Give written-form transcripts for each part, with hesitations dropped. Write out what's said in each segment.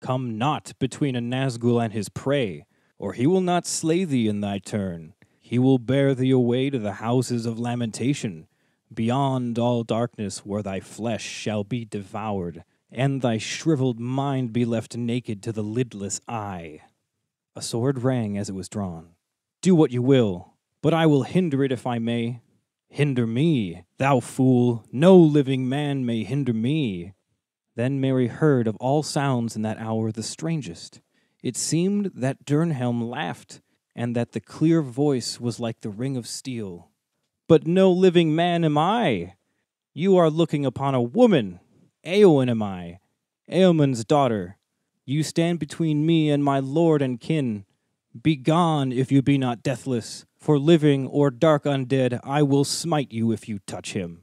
Come not between a Nazgul and his prey, or he will not slay thee in thy turn. He will bear thee away to the houses of lamentation, beyond all darkness, where thy flesh shall be devoured, and thy shriveled mind be left naked to the lidless eye. A sword rang as it was drawn. Do what you will, but I will hinder it if I may. Hinder me, thou fool, no living man may hinder me. Then Mary heard of all sounds in that hour the strangest. It seemed that Durnhelm laughed, and that the clear voice was like the ring of steel. But no living man am I. You are looking upon a woman. Eowyn am I, Eomund's daughter. You stand between me and my lord and kin. Begone if you be not deathless, for living or dark undead, I will smite you if you touch him.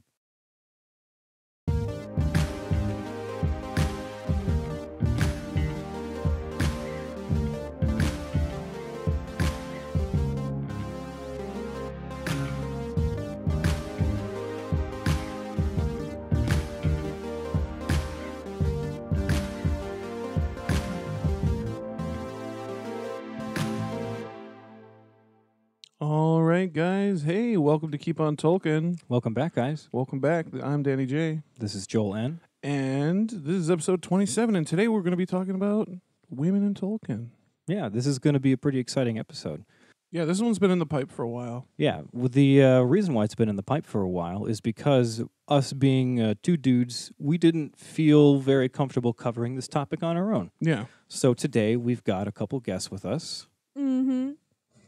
All right, guys. Hey, welcome to Keep on Tolkien. Welcome back, guys. Welcome back. I'm Danny J. This is Joel N. And this is episode 27. And today we're going to be talking about women in Tolkien. Yeah, this is going to be a pretty exciting episode. Yeah, this one's been in the pipe for a while. Yeah, the reason why it's been in the pipe for a while is because us being two dudes, we didn't feel very comfortable covering this topic on our own. Yeah. So today we've got a couple guests with us. Mm-hmm.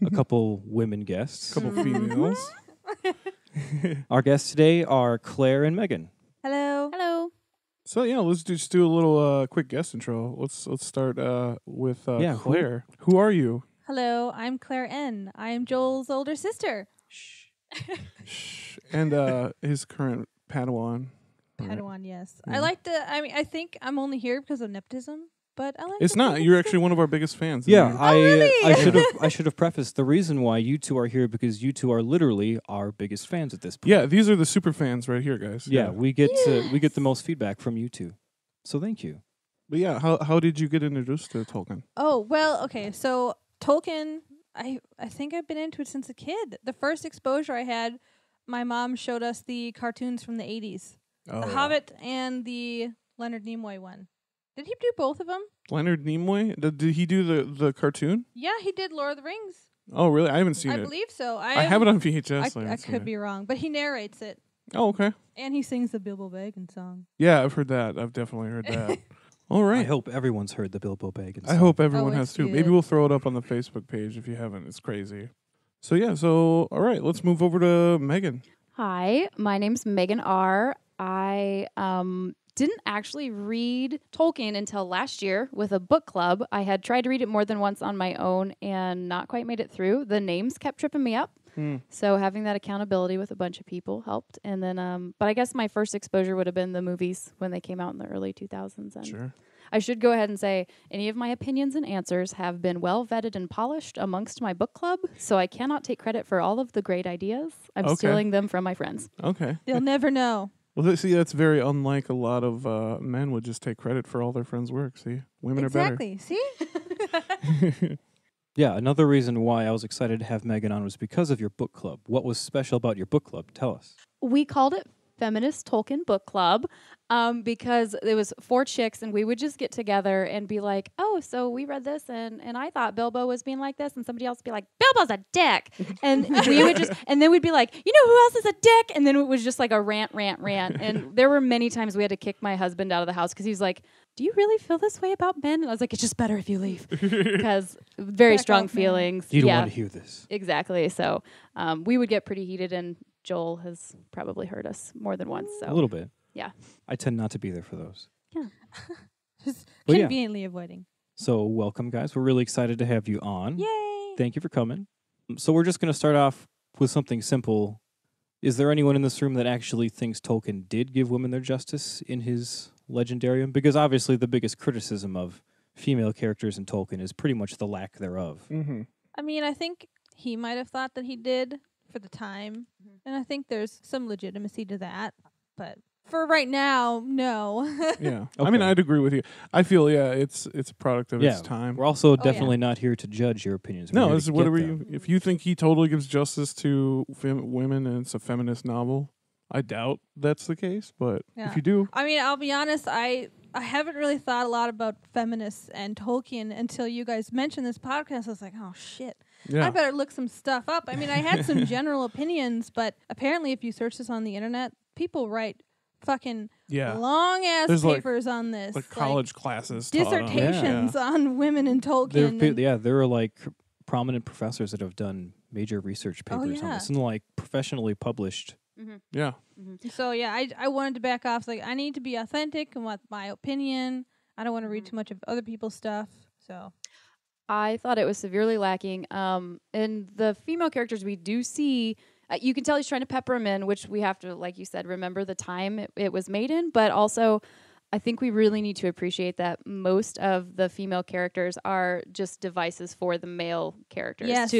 A couple women guests. A couple females. Our guests today are Claire and Meghan. Hello. Hello. So, yeah, let's just do a little quick guest intro. Let's start with Claire. Who are you? Hello, I'm Claire N. I am Joel's older sister. Shh. And his current Padawan. Padawan, yes. Yeah. I think I'm only here because of nepotism, but I like It's the not. things You're that- actually one of our biggest fans. Yeah, really? I should have prefaced the reason why you two are here because you two are literally our biggest fans at this point. Yeah, these are the super fans right here, guys. Yeah, we get the most feedback from you two. So thank you. But yeah, how did you get introduced to Tolkien? Oh, well, okay. So Tolkien, I think I've been into it since a kid. The first exposure I had, my mom showed us the cartoons from the 80s. Oh, The Hobbit and the Leonard Nimoy one. Did he do both of them? Leonard Nimoy? Did he do the cartoon? Yeah, he did Lord of the Rings. Oh, really? I haven't seen I it. believe so. I have it on VHS. I could be wrong, but he narrates it. Oh, okay. And he sings the Bilbo Baggins song. Yeah, I've heard that. I've definitely heard that. All right. I hope everyone's heard the Bilbo Baggins. I hope everyone has it's too. good. Maybe we'll throw it up on the Facebook page if you haven't. It's crazy. So yeah, all right, let's move over to Meghan. Hi, my name's Meghan R. I didn't actually read Tolkien until last year with a book club. I had tried to read it more than once on my own and not quite made it through. The names kept tripping me up. So having that accountability with a bunch of people helped. And then, but I guess my first exposure would have been the movies when they came out in the early 2000s. And Sure. I should go ahead and say any of my opinions and answers have been well vetted and polished amongst my book club, so I cannot take credit for all of the great ideas. I'm Okay. stealing them from my friends. Okay. They'll never know. Well, see, that's very unlike a lot of men would just take credit for all their friends' work. See, women Exactly. See? are better. Yeah, another reason why I was excited to have Meghan on was because of your book club. What was special about your book club? Tell us. We called it Feminist Tolkien Book Club because it was 4 chicks and we would just get together and be like, oh, so we read this and I thought Bilbo was being like this, and somebody else would be like, Bilbo's a dick. And we would just, and then we'd be like, you know who else is a dick? And then it was just like a rant. And there were many times we had to kick my husband out of the house because he was like, do you really feel this way about men? And I was like, it's just better if you leave, because very Back strong off, man. feelings. You don't Yeah, want to hear this. exactly. So we would get pretty heated, and Joel has probably heard us more than once. So A little bit. Yeah. I tend not to be there for those. Just Well, yeah. conveniently avoiding. So welcome, guys. We're really excited to have you on. Yay! Thank you for coming. So we're just going to start off with something simple. Is there anyone in this room that actually thinks Tolkien did give women their justice in his Legendarium? Because obviously the biggest criticism of female characters in Tolkien is pretty much the lack thereof. Mm-hmm. I mean, I think he might have thought that he did for the time, and I think there's some legitimacy to that. But For right now, no. Yeah. Okay. I mean, I'd agree with you. I feel, it's a product of its time. We're also yeah. definitely not here to judge your opinions. We're No, here this to is get whatever them. if you think he totally gives justice to women and it's a feminist novel, I doubt that's the case. But Yeah. if you do, I mean, I'll be honest, I haven't really thought a lot about feminists and Tolkien until you guys mentioned this podcast. I was like, oh shit. yeah, I better look some stuff up. I mean, I had some general opinions, but apparently if you search this on the internet, people write fucking long ass There's papers on this. like college classes, taught on it. Dissertations on women in Tolkien. There are like prominent professors that have done major research papers on yeah. this and like professionally published. Yeah. So yeah, I wanted to back off. It's like I need to be authentic and with my opinion. I don't want to read too much of other people's stuff. So I thought it was severely lacking. In the female characters we do see, you can tell he's trying to pepper them in, which we have to, like you said, remember the time it was made in. But also, I think we really need to appreciate that most of the female characters are just devices for the male characters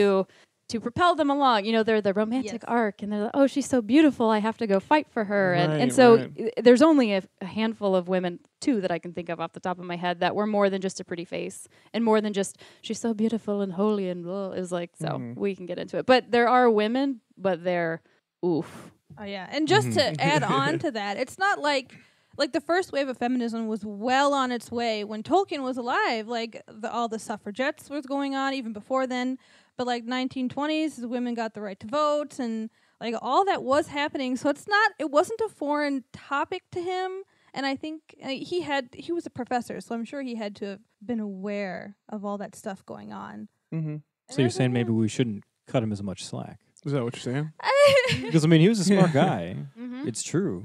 to propel them along. You know, they're the romantic arc, and they're like, oh, she's so beautiful, I have to go fight for her. And so there's only a handful of women, two that I can think of off the top of my head, that were more than just a pretty face and more than just, she's so beautiful and holy and blah, is like, so we can get into it. But there are women, but they're oof. Oh yeah, and just to add on to that, it's not like the first wave of feminism was well on its way when Tolkien was alive. Like all the suffragettes was going on even before then. But like 1920s, women got the right to vote, and like all that was happening. So it wasn't a foreign topic to him. And I think he was a professor, so I'm sure he had to have been aware of all that stuff going on. Mm-hmm. So you're saying maybe we shouldn't cut him as much slack? Is that what you're saying? Because I mean, he was a smart guy. It's true.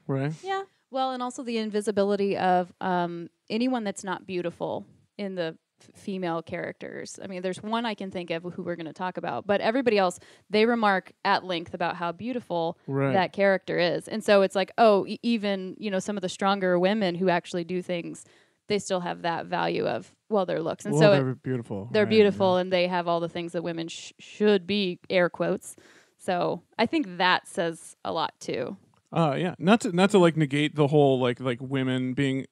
Right. Yeah. Well, and also the invisibility of anyone that's not beautiful in the female characters. I mean, there's one I can think of who we're going to talk about, but everybody else, they remark at length about how beautiful that character is. And so it's like, oh, even, some of the stronger women who actually do things, they still have that value of, well, their looks. And so they're beautiful. They're beautiful, and they have all the things that women should be, air quotes. So I think that says a lot too. Yeah. Not to like negate the whole like women being,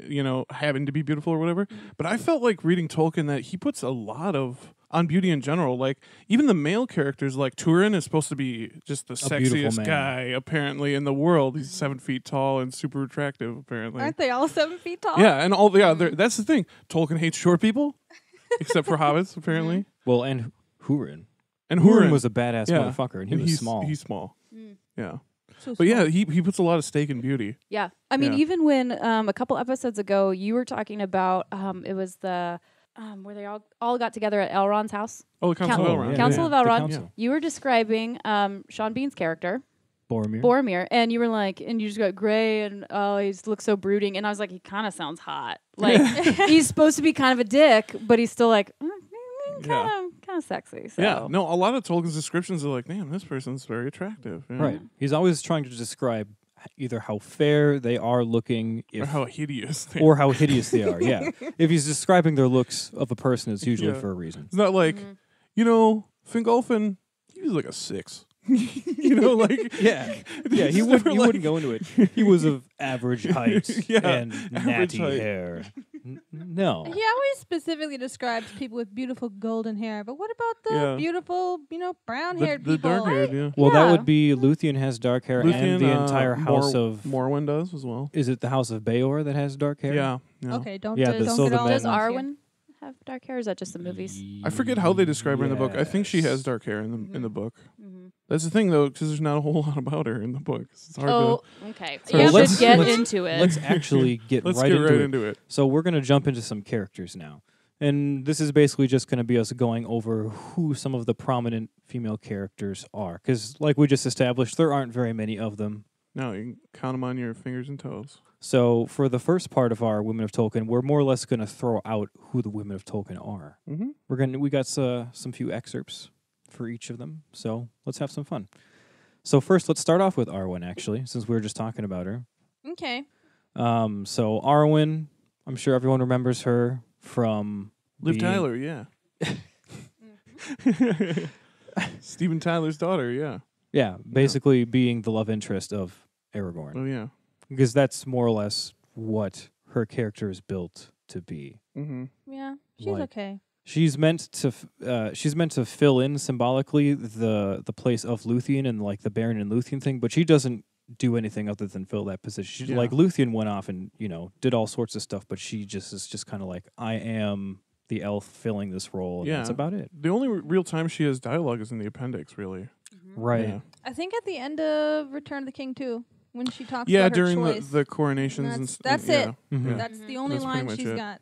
having to be beautiful or whatever. But I felt like reading Tolkien that he puts a lot of on beauty in general. Like even the male characters, like Turin is supposed to be just the sexiest guy apparently in the world. He's 7 feet tall and super attractive apparently. Aren't they all 7 feet tall? Yeah, and that's the thing. Tolkien hates short people, except for hobbits apparently. Well, and Hurin. And Hurin was a badass motherfucker, and he's small. He's small. Yeah. So but yeah, he puts a lot of stake in beauty. Yeah. I mean, even when a couple episodes ago, you were talking about, it was the, where they all got together at Elrond's house. Oh, the Council of Elrond. Council of Elrond. Council. You were describing Sean Bean's character. Boromir. And you were like, and you just got gray and he looks so brooding. And I was like, he kind of sounds hot. Like, he's supposed to be kind of a dick, but he's still like, kind of sexy. So. Yeah, no, a lot of Tolkien's descriptions are like, man, this person's very attractive. Yeah. Right. He's always trying to describe either how fair they are looking, or how hideous they or how hideous they are. Yeah. If he's describing their looks of a person, it's usually for a reason. It's not like, Fingolfin, he was like a 6. Like yeah, he wouldn't go into it. He was of average height and natty hair. No, he always specifically describes people with beautiful golden hair. But what about the beautiful, brown-haired the people? dark-haired, yeah. Well, that would be Luthien has dark hair, and the entire house of Morrowind does as well. Is it the house of Beor that has dark hair? Yeah. Okay, don't Yeah, don't so get the all Does men- Arwen have dark hair? Or is that just the movies? I forget how they describe her in the book. I think she has dark hair in the book. That's the thing, though, because there's not a whole lot about her in the book. It's hard to... Okay. So You let's- should get let's- into it. Let's actually get Let's right get into right it. into it. So we're going to jump into some characters now. And this is basically just going to be us going over who some of the prominent female characters are. Because like we just established, there aren't very many of them. No, you can count them on your fingers and toes. So for the first part of our Women of Tolkien, we're more or less going to throw out who the Women of Tolkien are. Mm-hmm. We got some few excerpts for each of them. So let's have some fun. So first, let's start off with Arwen, actually, since we were just talking about her. Okay. So Arwen, I'm sure everyone remembers her from Liv Tyler, yeah. Steven Tyler's daughter, yeah. Yeah, basically being the love interest of Aragorn. Oh, yeah. because that's more or less what her character is built to be. Mm-hmm. Yeah, she's Like- okay. She's meant to fill in symbolically the place of Luthien and like the Baron and Luthien thing, but she doesn't do anything other than fill that position. She's Yeah. like Luthien went off and did all sorts of stuff, but she just is just kind of like, I am the elf filling this role, and that's Yeah. about it. The only real time she has dialogue is in the appendix, really. Right. Yeah, I think at the end of Return of the King too, when she talks yeah, about her during choice. the coronations and That's yeah. it. Mhm. Yeah. That's the only That's pretty line much she's it. got.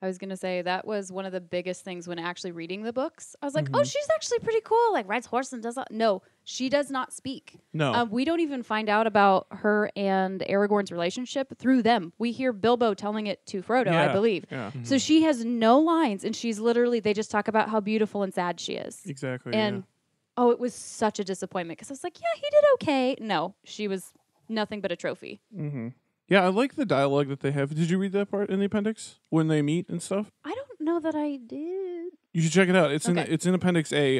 I was going to say that was one of the biggest things when actually reading the books. I was like, Mm-hmm. oh, she's actually pretty cool. Like rides horse and does that. No, she does not speak. No. We don't even find out about her and Aragorn's relationship through them. We hear Bilbo telling it to Frodo, I Yeah. believe. Yeah. So she has no lines, and she's literally, they just talk about how beautiful and sad she is. Exactly. And oh, it was such a disappointment because I was like, yeah, he did okay. No, she was nothing but a trophy. yeah. Mm-hmm. Yeah, I like the dialogue that they have. Did you read that part in the appendix when they meet and stuff? I don't know that I did. You should check it out. It's Okay. in Appendix A.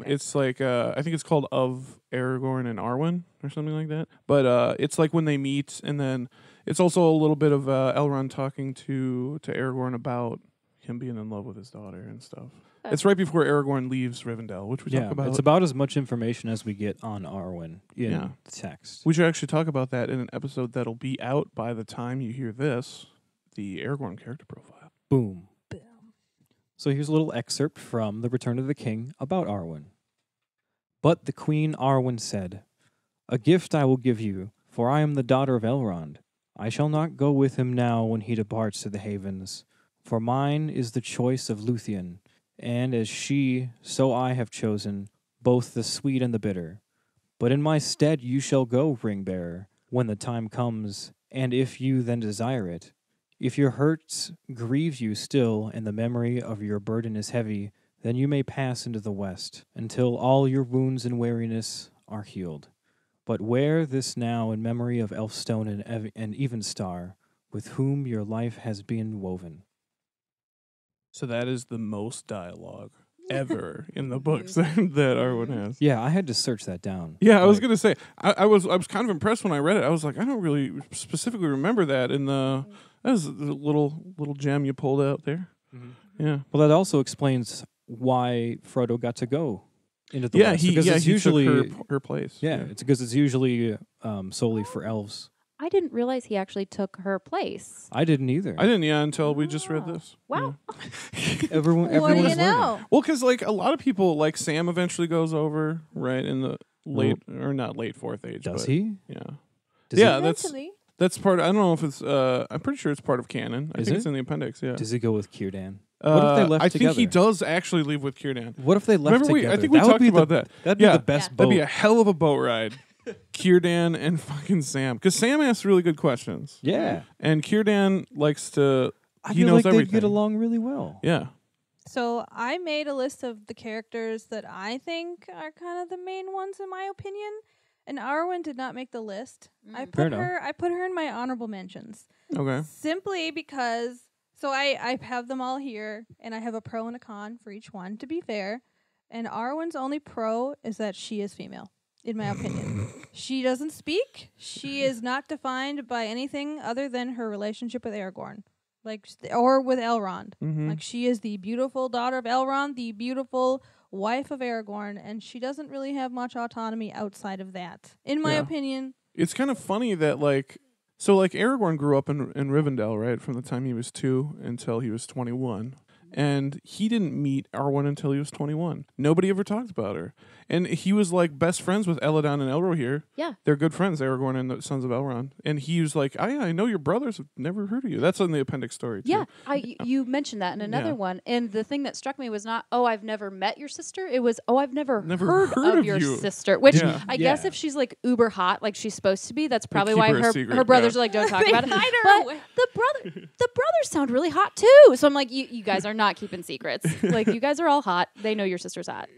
It's like I think it's called Of Aragorn and Arwen or something like that. But it's like when they meet, and then it's also a little bit of Elrond talking to Aragorn about him being in love with his daughter and stuff. It's right before Aragorn leaves Rivendell, which we talk about. It's about as much information as we get on Arwen in Yeah. the text. We should actually talk about that in an episode that'll be out by the time you hear this, the Aragorn character profile. Boom. So here's a little excerpt from The Return of the King about Arwen. But the Queen Arwen said, "A gift I will give you, for I am the daughter of Elrond. I shall not go with him now when he departs to the havens, for mine is the choice of Luthien, and as she, so I have chosen, both the sweet and the bitter. But in my stead you shall go, ring-bearer, when the time comes, and if you then desire it. If your hurts grieve you still, and the memory of your burden is heavy, then you may pass into the west, until all your wounds and weariness are healed. But wear this now in memory of Elfstone and Evenstar, with whom your life has been woven." So that is the most dialogue ever in the books that Arwen has. Yeah, I had to search that down. Yeah, I was Like, gonna say I was kind of impressed when I read it. I was like, I don't really specifically remember that in the that was a little gem you pulled out there. Yeah, Well, that also explains why Frodo got to go into the yeah, west. he because it's he usually took her place. it's because it's usually solely for elves. I didn't realize he actually took her place. I didn't either. I didn't until we just read this. Wow. Everyone, What do everyone's you learning. know? Well, because like a lot of people, like Sam eventually goes over right in the late or not late fourth age. Does but he? Yeah, Does yeah. he? Eventually. That's part. I don't know if it's. I'm pretty sure it's part of canon. I Is think it? it's in the appendix. Yeah. Does he go with Círdan? What if they left I together? think he does actually leave with Círdan. What if they left Remember, together? I think we That would talked be about the, that. That'd Yeah. be the best Yeah. boat. That'd be a hell of a boat ride. Círdan and fucking Sam, because Sam asks really good questions, yeah. and Círdan likes to. I He feel knows like everything. they'd get along really well. Yeah. So I made a list of the characters that I think are kind of the main ones in my opinion, and Arwen did not make the list. I Fair put her in my honorable mentions Okay. simply because. So I have them all here, and I have a pro and a con for each one. To be fair, and Arwen's only pro is that she is female. In my opinion, she doesn't speak. She is not defined by anything other than her relationship with Aragorn, or with Elrond. Mm-hmm. Like she is the beautiful daughter of Elrond, the beautiful wife of Aragorn, and she doesn't really have much autonomy outside of that. In my Yeah. opinion, It's kind of funny that Aragorn grew up in Rivendell, right, from the time he was 2 until he was 21. And he didn't meet Arwen until he was 21. Nobody ever talked about her. And he was like best friends with Elladan and Elrohir. Yeah. They're good friends, Aragorn and the Sons of Elrond. And he was like, I know your brothers have never heard of you. That's in the appendix story, too. Yeah, you mentioned that in another Yeah. one, and the thing that struck me was not, oh, I've never met your sister. It was, oh, I've never Never heard heard of of your you. sister. Which Yeah. I guess Yeah. if she's like uber hot, like she's supposed to be, that's probably keep why her a her secret, brothers yeah. are like, don't talk They about it. hide her But away. the brothers sound really hot too. So I'm like, you guys are not keeping secrets. Like you guys are all hot. They know your sister's hot.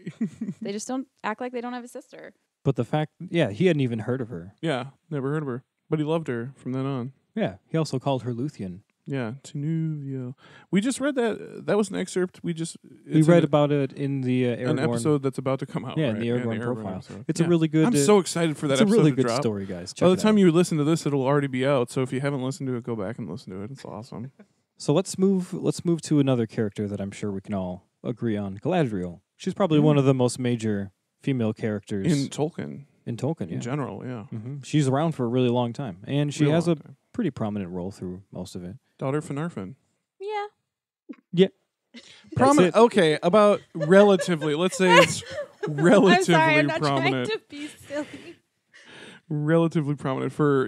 They just don't act like they don't have a sister. But the fact, he hadn't even heard of her. Yeah, never heard of her. But he loved her from then on. Yeah, he also called her Luthien. Yeah, Tenuvio. We just read that. That was an excerpt. We It's read about it in the an Aragorn. episode that's about to come out. Yeah, right? in the Aragorn Aragorn profile. episode. It's a really good. I'm so excited for that it's a episode really to good drop. story, guys. By Check the it time out. you listen to this, it'll already be out. So if you haven't listened to it, go back and listen to it. It's awesome. So let's move to another character that I'm sure we can all agree on. Galadriel. She's probably one of the most major female characters In Tolkien, in Tolkien. in general, yeah. She's around for a really long time, and she Real has a long time. pretty prominent role through most of it. Daughter Finarfin. Yeah. Yeah. Prominent. it. Okay, about relatively. Let's say it's relatively I'm sorry, I'm not prominent. trying to be silly. Relatively prominent for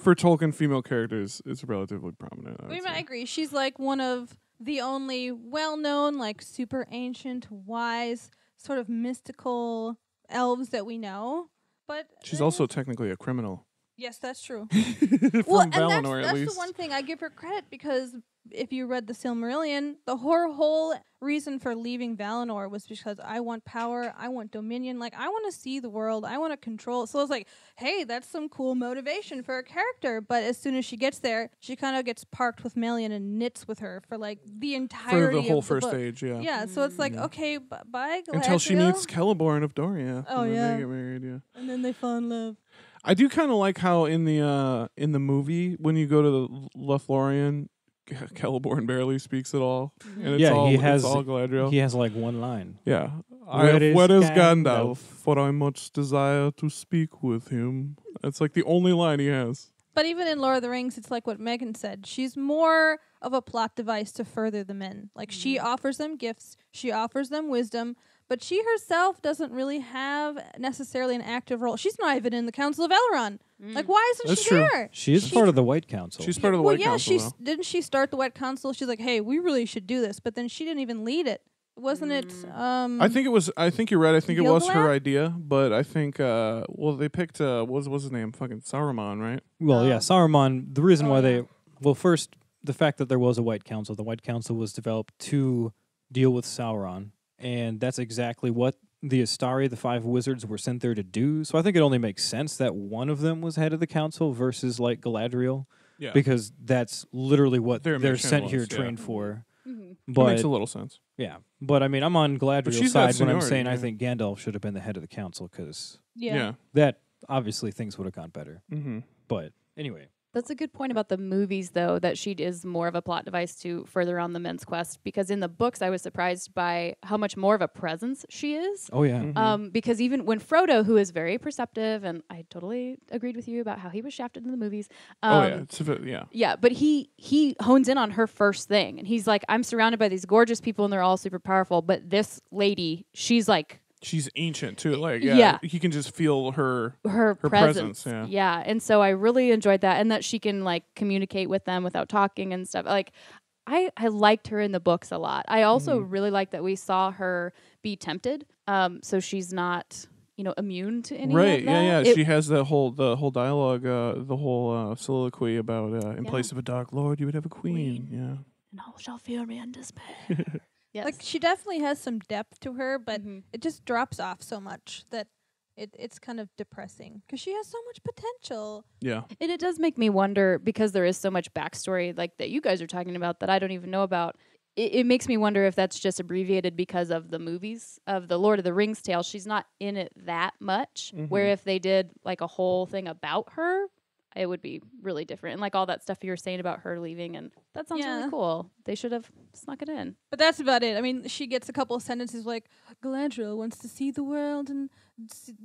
Tolkien female characters. It's relatively prominent. I agree. She's like one of the only well-known, like super ancient, wise, sort of mystical elves that we know. But She's also technically a criminal. yes, that's true. From Well, and Valinor, at that's least. the one thing I give her credit, because if you read the Silmarillion, the whole reason for leaving Valinor was because I want power, I want dominion, like I want to see the world, I want to control. So I was like, hey, that's some cool motivation for a character. But as soon as she gets there, she kind of gets parked with Melian and knits with her for like the entirety For the whole of the first book. stage, yeah. Yeah, so it's like, okay, bye, Galadriel. Until she meets Celeborn of Doria. Oh, and then yeah. they get married, yeah. and then they fall in love. I do kind of like how in the movie, when you go to the Lothlorien, Celeborn barely speaks at all. And it's Yeah, all, he it's has- all Galadriel. He has like one line. Yeah. Where is Where is Gandalf? Gandalf? For I much desire to speak with him. That's like the only line he has. But even in Lord of the Rings, it's like what Meghan said. She's more of a plot device to further the men. Like, she offers them gifts, she offers them wisdom, but she herself doesn't really have necessarily an active role. She's not even in the Council of Elrond. Like, why isn't That's she true. there? She is part of the White Council. She's part of the Well, White yeah, Council, she's though. didn't she start the White Council? She's like, hey, we really should do this. But then she didn't even lead it. Wasn't it? I think you're right. I think it was her Gil-galad? idea, but I think they picked what's his name? Fucking Saruman, right? Well, yeah, Saruman. The reason why yeah. first, the fact that there was a White Council. The White Council was developed to deal with Sauron, and that's exactly what the Astari, the 5 wizards, were sent there to do. So I think it only makes sense that one of them was head of the council versus like Galadriel, Yeah. because that's literally what Their they're mission sent was, here yeah. trained for. That But makes a little sense. yeah, but I mean, I'm on Galadriel's she's got side when I'm seniority, saying I yeah. think Gandalf should have been the head of the council, because yeah. that obviously things would have gone better. Mm-hmm. But anyway. That's a good point about the movies, though, that she is more of a plot device to further on the men's quest. Because in the books, I was surprised by how much more of a presence she is. Oh, yeah. Mm-hmm. Because even when Frodo, who is very perceptive, and I totally agreed with you about how he was shafted in the movies. Yeah. Yeah, but he hones in on her first thing. And he's like, I'm surrounded by these gorgeous people, and they're all super powerful. But this lady, she's like... She's ancient, too. Like, Yeah. he can just feel her presence. presence, Yeah. And so I really enjoyed that, and that she can like communicate with them without talking and stuff. Like I liked her in the books a lot. I also really liked that we saw her be tempted. So she's not, immune to any right. of Yeah. that. She has the whole dialogue, the whole soliloquy about in place of a dark lord, you would have a queen. Yeah. And all shall fear me and despair. Yes. Like, she definitely has some depth to her, but Mhm. it just drops off so much that it's kind of depressing, because she has so much potential. Yeah. And it does make me wonder, because there is so much backstory like that you guys are talking about that I don't even know about. It makes me wonder if that's just abbreviated because of the movies of the Lord of the Rings tale. She's not in it that much. Where if they did like a whole thing about her, it would be really different. And like all that stuff you were saying about her leaving, and that sounds Yeah. really cool. They should have snuck it in. But that's about it. I mean, she gets a couple of sentences like, Galadriel wants to see the world and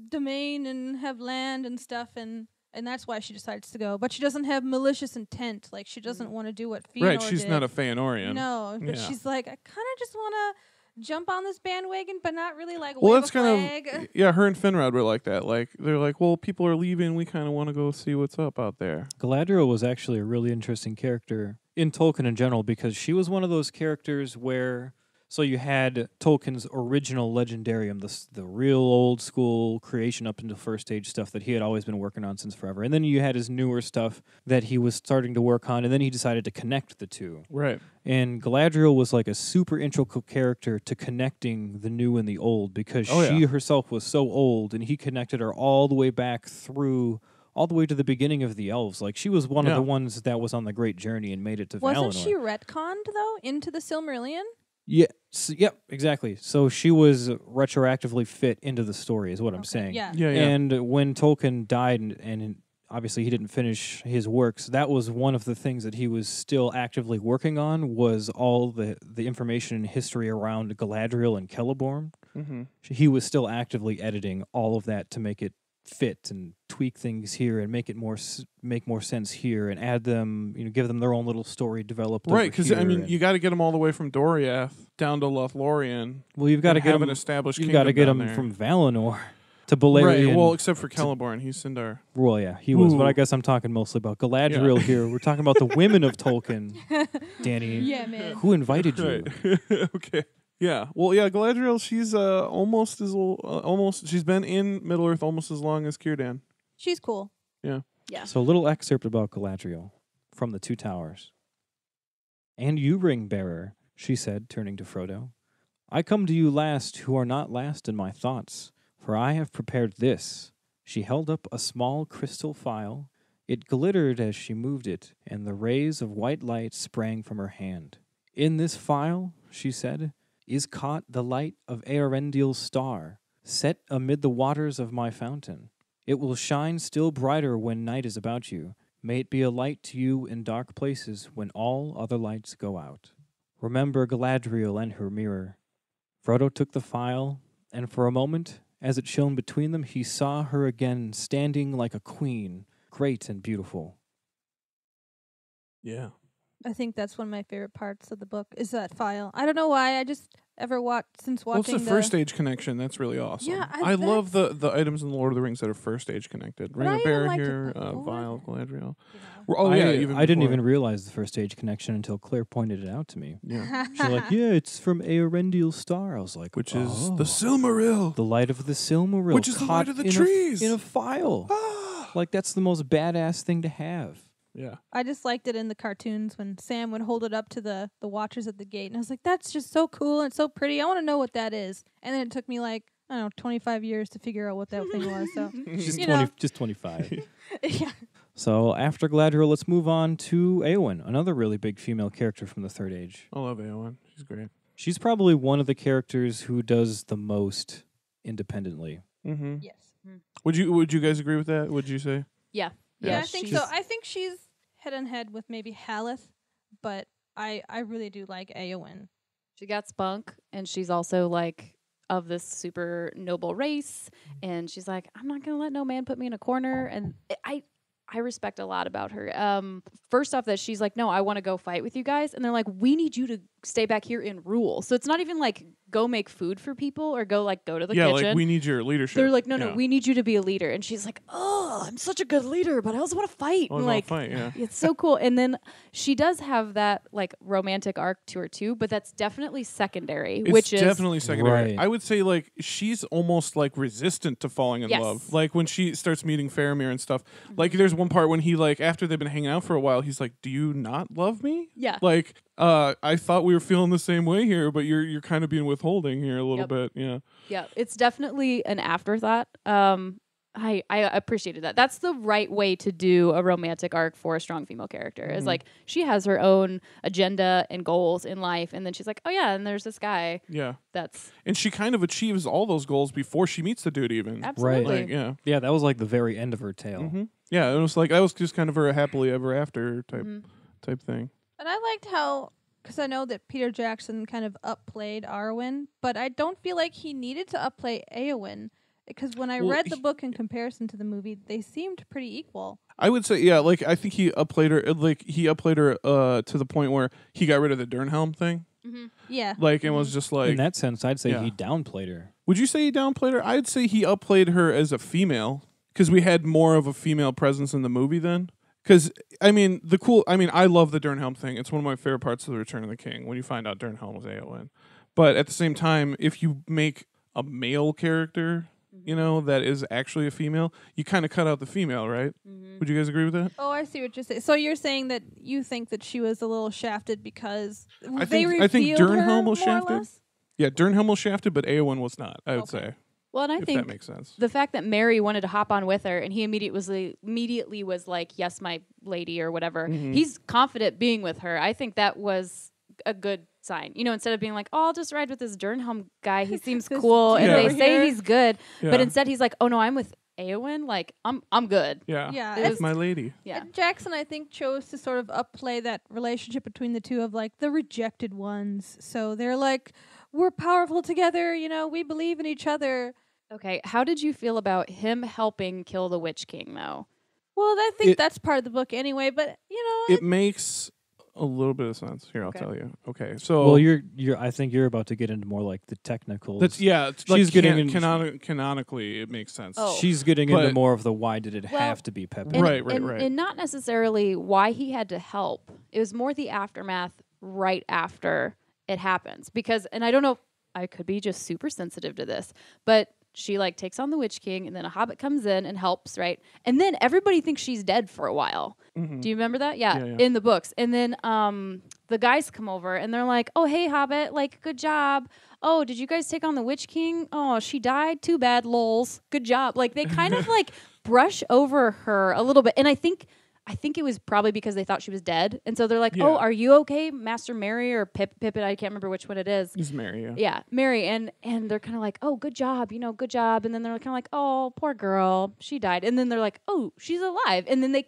domain and have land and stuff, and that's why she decides to go. But she doesn't have malicious intent. Like, she doesn't want to do what Fëanor Right. She's did. not a Feanorian. No, but Yeah. she's like, I kind of just want to jump on this bandwagon, but not really like Well, wave that's a kind flag. of yeah. Her and Finrod were like that. Like they're like, well, people are leaving. We kind of want to go see what's up out there. Galadriel was actually a really interesting character in Tolkien in general, because she was one of those characters where, so you had Tolkien's original Legendarium, the real old school creation up into first age stuff that he had always been working on since forever. And then you had his newer stuff that he was starting to work on, and then he decided to connect the two. Right. And Galadriel was like a super integral character to connecting the new and the old, because she herself was so old, and he connected her all the way back through all the way to the beginning of the elves. Like, she was one of the ones that was on the great journey and made it to Valinor. Wasn't she retconned, though, into the Silmarillion? Yeah, yep, exactly. So she was retroactively fit into the story, is what I'm saying. Yeah. And when Tolkien died, and obviously he didn't finish his works, that was one of the things that he was still actively working on, was all the information and history around Galadriel and Celeborn. Mm-hmm. He was still actively editing all of that to make it fit and tweak things here and make it make more sense here and add them, give them their own little story developed. Right, because I mean, you got to get them all the way from Doriath down to Lothlorien. Well, you've got to get them an established. You've got to get them from Valinor to Beleriand. Right. Well, except for Celeborn, he's Sindar. Well, yeah, he was, but I guess I'm talking mostly about Galadriel here. We're talking about the women of Tolkien, Danny. Yeah, man. Who invited you? Right. Okay. Yeah. Well, yeah, Galadriel, she's almost as almost. She's been in Middle Earth almost as long as Círdan. She's cool. Yeah. Yeah. So a little excerpt about Galadriel from the Two Towers. "And you, ring bearer," she said, turning to Frodo, "I come to you last, who are not last in my thoughts, for I have prepared this." She held up a small crystal phial. It glittered as she moved it, and the rays of white light sprang from her hand. "In this phial," she said, "is caught the light of Eärendil's star, set amid the waters of my fountain. It will shine still brighter when night is about you. May it be a light to you in dark places when all other lights go out. Remember Galadriel and her mirror." Frodo took the phial, and for a moment, as it shone between them, he saw her again standing like a queen, great and beautiful. Yeah. I think that's one of my favorite parts of the book is that file. I don't know why. I just ever watched since watching. Well, it's the first age connection. That's really awesome. Yeah, I love the items in the Lord of the Rings that are first age connected. Ring of Bear here, Vial, Galadriel. Oh yeah, I didn't even realize the first age connection until Claire pointed it out to me. Yeah, she's like, "Yeah, it's from Eärendil's star." I was like, which is the Silmaril, the light of the Silmaril, which is the light of the trees in a phial. Like that's the most badass thing to have. Yeah. I just liked it in the cartoons when Sam would hold it up to the watchers at the gate. And I was like, that's just so cool and so pretty. I want to know what that is. And then it took me like, I don't know, 25 years to figure out what that thing was. So just 25. Yeah. So after Galadriel, let's move on to Éowyn, another really big female character from the Third Age. I love Éowyn. She's great. She's probably one of the characters who does the most independently. Mm-hmm. Yes. Would you guys agree with that? Would you say? Yeah. Yeah, I think so. I think she's head and head with maybe Haleth, but I really do like Éowyn. She got spunk, and she's also like of this super noble race, and she's like, I'm not gonna let no man put me in a corner, and I respect a lot about her. First off, that she's like, no, I want to go fight with you guys, and they're like, we need you to stay back here and rule. So it's not even like go make food for people or go to the kitchen. Yeah, like we need your leadership. They're like, no, we need you to be a leader. And she's like, oh, I'm such a good leader, but I also want to fight. Oh, and like, fight, yeah. It's so cool. And then she does have that like romantic arc to her too, but that's definitely secondary. It's definitely secondary. Right. I would say like she's almost like resistant to falling in love. Like when she starts meeting Faramir and stuff. Like there's one part when he like after they've been hanging out for a while, he's like, do you not love me? Yeah. Like I thought we were feeling the same way here, but you're kind of being withholding here a little bit. Yeah. Yeah. It's definitely an afterthought. I appreciated that. That's the right way to do a romantic arc for a strong female character. Is like she has her own agenda and goals in life, and then she's like, oh yeah, and there's this guy. Yeah. And she kind of achieves all those goals before she meets the dude even. Absolutely. Like, yeah. Yeah, that was like the very end of her tale. Mm-hmm. Yeah, it was like that was just kind of her happily ever after type thing. And I liked how, because I know that Peter Jackson kind of upplayed Arwen, but I don't feel like he needed to upplay Éowyn. Because when I read the book in comparison to the movie, they seemed pretty equal. I would say, yeah, like I think he upplayed her. Like he upplayed her to the point where he got rid of the Durnhelm thing. Mm-hmm. Yeah, like it was just like in that sense, I'd say he downplayed her. Would you say he downplayed her? I'd say he upplayed her as a female because we had more of a female presence in the movie then. Because I mean, I love the Durnhelm thing. It's one of my favorite parts of the Return of the King when you find out Durnhelm was Éowyn. But at the same time, if you make a male character, that is actually a female, you kind of cut out the female, right? Mm-hmm. Would you guys agree with that? Oh, I see what you're saying. So you're saying that you think that she was a little shafted because I think Durnhelm was more shafted. or less? Yeah, Durnhelm was shafted, but Éowyn was not, I would say. Well, and I if think that makes sense. the fact that Mary wanted to hop on with her and he immediately was like, yes, my lady or whatever. He's confident being with her. I think that was a good sign. You know, instead of being like, oh, I'll just ride with this Durnholm guy. He seems This cool. dude And they over say here. he's good. Yeah. But instead he's like, oh, no, I'm with Eowyn. Like, I'm good. Yeah. Yeah, That's it's- my lady. Yeah. And Jackson, I think, chose to sort of upplay that relationship between the two of like the rejected ones. So they're like, we're powerful together, you know, we believe in each other. Okay. How did you feel about him helping kill the Witch King, though? Well, I think It- that's part of the book anyway, but you know, It makes a little bit of sense. Here, I'll Okay. tell you. Okay, so Well, you're. I think you're about to get into more like the technicals. that's It's She's getting in- canonically, it makes sense. Oh. She's getting into But- more of the why did it Well, have to be Pepper? And, Right. And not necessarily why he had to help. It was more the aftermath right after it happens. Because, and I don't know, I could be just super sensitive to this, but she like takes on the Witch King and then a hobbit comes in and helps, right? And then everybody thinks she's dead for a while. Do you remember that? Yeah, Yeah. in the books. And then the guys come over and they're like, oh, hey, Hobbit, like, good job. Oh, did you guys take on the Witch King? Oh, she died. Too bad, lols. Good job. Like, they kind of like brush over her a little bit. And I think it was probably because they thought she was dead. And so they're like, Yeah. oh, are you okay, Master Mary or Pippin? I can't remember which one it is. He's Mary, yeah. Yeah, Mary. And they're kind of like, oh, good job, good job. And then they're kind of like, oh, poor girl, she died. And then they're like, oh, she's alive. And then they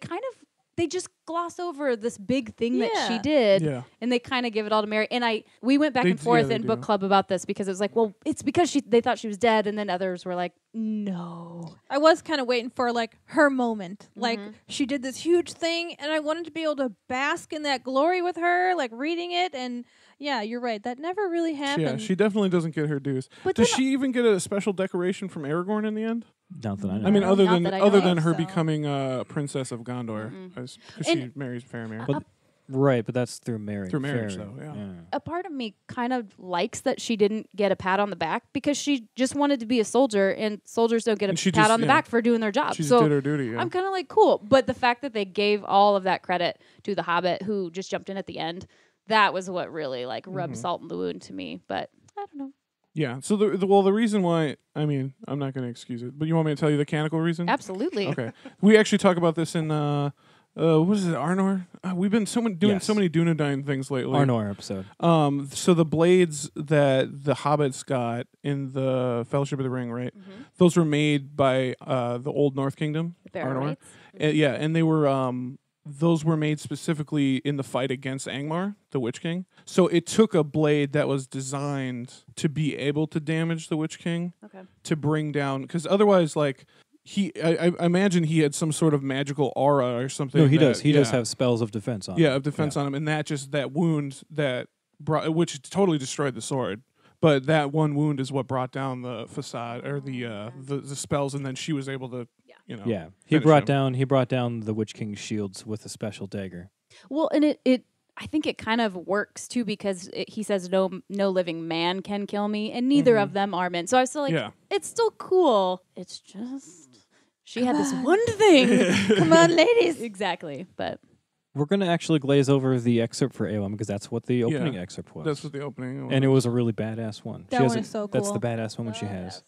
just gloss over this big thing that she Yeah. did. Yeah. And they kind of give it all to Mary. And we went back They and d- forth yeah, they in book do. club about this because it was like, well, it's because they thought she was dead. And then others were like, no. I was kind of waiting for like her moment. Like Mm-hmm. she did this huge thing and I wanted to be able to bask in that glory with her, like reading it. And yeah, you're right. That never really happened. Yeah, she definitely doesn't get her dues. But Does then- she even get a special decoration from Aragorn in the end? Not that I know. I mean, No, other not than that I other know than of, her so. becoming Princess of Gondor, because she And- marries Faramir. But right, but that's through marriage. Through marriage, though, yeah. A part of me kind of likes that she didn't get a pat on the back because she just wanted to be a soldier, and soldiers don't get And a she pat just- on the yeah. back for doing their job. She just so did her duty. Yeah. I'm kind of like, cool. But the fact that they gave all of that credit to the Hobbit who just jumped in at the end, that was what really like rubbed salt in the wound to me. But I don't know. Yeah. So the reason why, I mean, I'm not going to excuse it, but you want me to tell you the canonical reason? Absolutely. Okay. We actually talk about this in what is it, Arnor? We've been doing Yes. so many Dunedain things lately. Arnor episode. So the blades that the hobbits got in the Fellowship of the Ring, right? Those were made by the Old North Kingdom, The Arnor. Barrow-wights. Yeah, and they were those were made specifically in the fight against Angmar, the Witch King. So it took a blade that was designed to be able to damage the Witch King Okay. to bring down, because otherwrise, like I imagine he had some sort of magical aura or something. No, he that- does. He does yeah. have spells of defense on. Yeah, him. of defense on him, and that wound that brought, which totally destroyed the sword. But that one wound is what brought down the facade or the spells, and then she was able to, Yeah, he finish brought him. down. He brought down the Witch King's shields with a special dagger. Well, and it I think it kind of works too because he says no living man can kill me, and neither of them are men. So I was still like, Yeah. it's still cool. It's just she had this one thing. Come on, ladies. Exactly, but We're going to actually glaze over the excerpt for Eowyn because that's what the opening Yeah, excerpt was. That's what the opening. And it was a really badass one. That She has one a- is so That's the cool. badass one she has.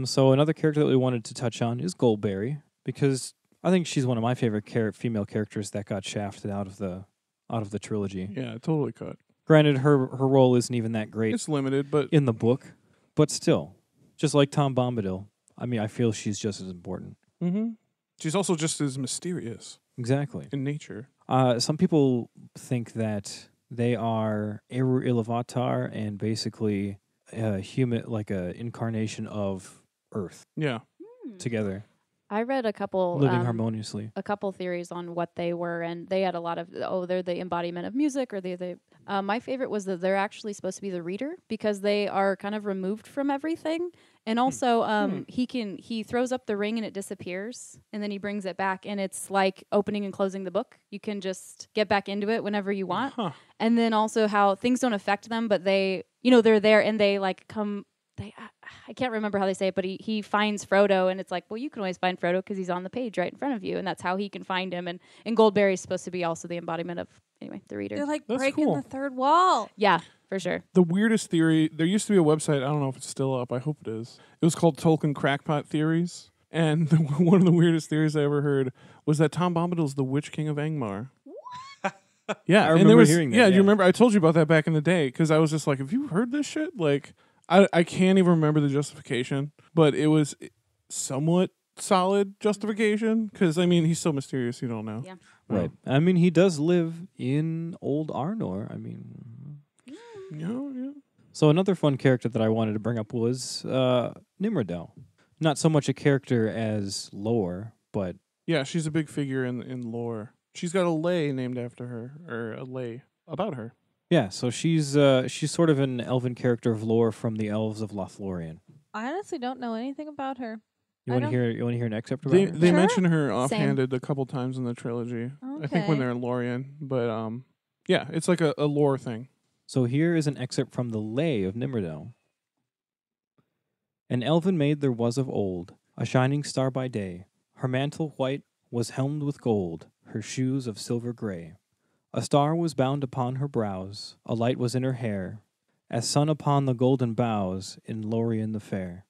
So another character that we wanted to touch on is Goldberry because I think she's one of my favorite female characters that got shafted out of the trilogy. Yeah, totally cut. Granted, her role isn't even that great It's limited, but in the book, but still, just like Tom Bombadil, I mean, I feel she's just as important. she's also just as mysterious Exactly. in nature. Some people think that they are Eru Ilúvatar and basically a human, like a incarnation of Earth Yeah, together, I read a couple living harmoniously. a couple theories on what they were, and they had a lot of they're the embodiment of music, or my favorite was that they're actually supposed to be the reader because they are kind of removed from everything, and also he throws up the ring and it disappears, and then he brings it back, and it's like opening and closing the book. You can just get back into it whenever you want, and then also how things don't affect them, but they they're there and they like come. I can't remember how they say it, but he finds Frodo, and it's like, well, you can always find Frodo because he's on the page right in front of you, and that's how he can find him. And Goldberry's supposed to be also the embodiment of, anyway, the reader. They're like That's breaking cool. the third wall. Yeah, for sure. The weirdest theory, there used to be a website, I don't know if it's still up, I hope it is. It was called Tolkien Crackpot Theories. And one of the weirdest theories I ever heard was that Tom Bombadil's the Witch King of Angmar. Yeah, I remember hearing that. Yeah, you remember? I told you about that back in the day because I was just like, have you heard this shit? Like, I can't even remember the justification, but it was somewhat solid justification because, I mean, he's so mysterious you don't know. Yeah. Right. I mean, he does live in Old Arnor. I mean... Yeah. So another fun character that I wanted to bring up was Nimrodel. Not so much a character as lore, but... Yeah, she's a big figure in lore. She's got a lay named after her, or a lay about her. Yeah, so she's sort of an elven character of lore from the elves of Lothlorien. I honestly don't know anything about her. You want to hear an excerpt about They her? they Sure. mention her offhanded a couple times in the trilogy. I think when Okay. they're in Lorien, but yeah, it's like a lore thing. So here is an excerpt from the Lay of Nimrodel. An elven maid there was of old, a shining star by day. Her mantle white was helmed with gold, her shoes of silver grey. A star was bound upon her brows, a light was in her hair, as sun upon the golden boughs in Lorien the fair.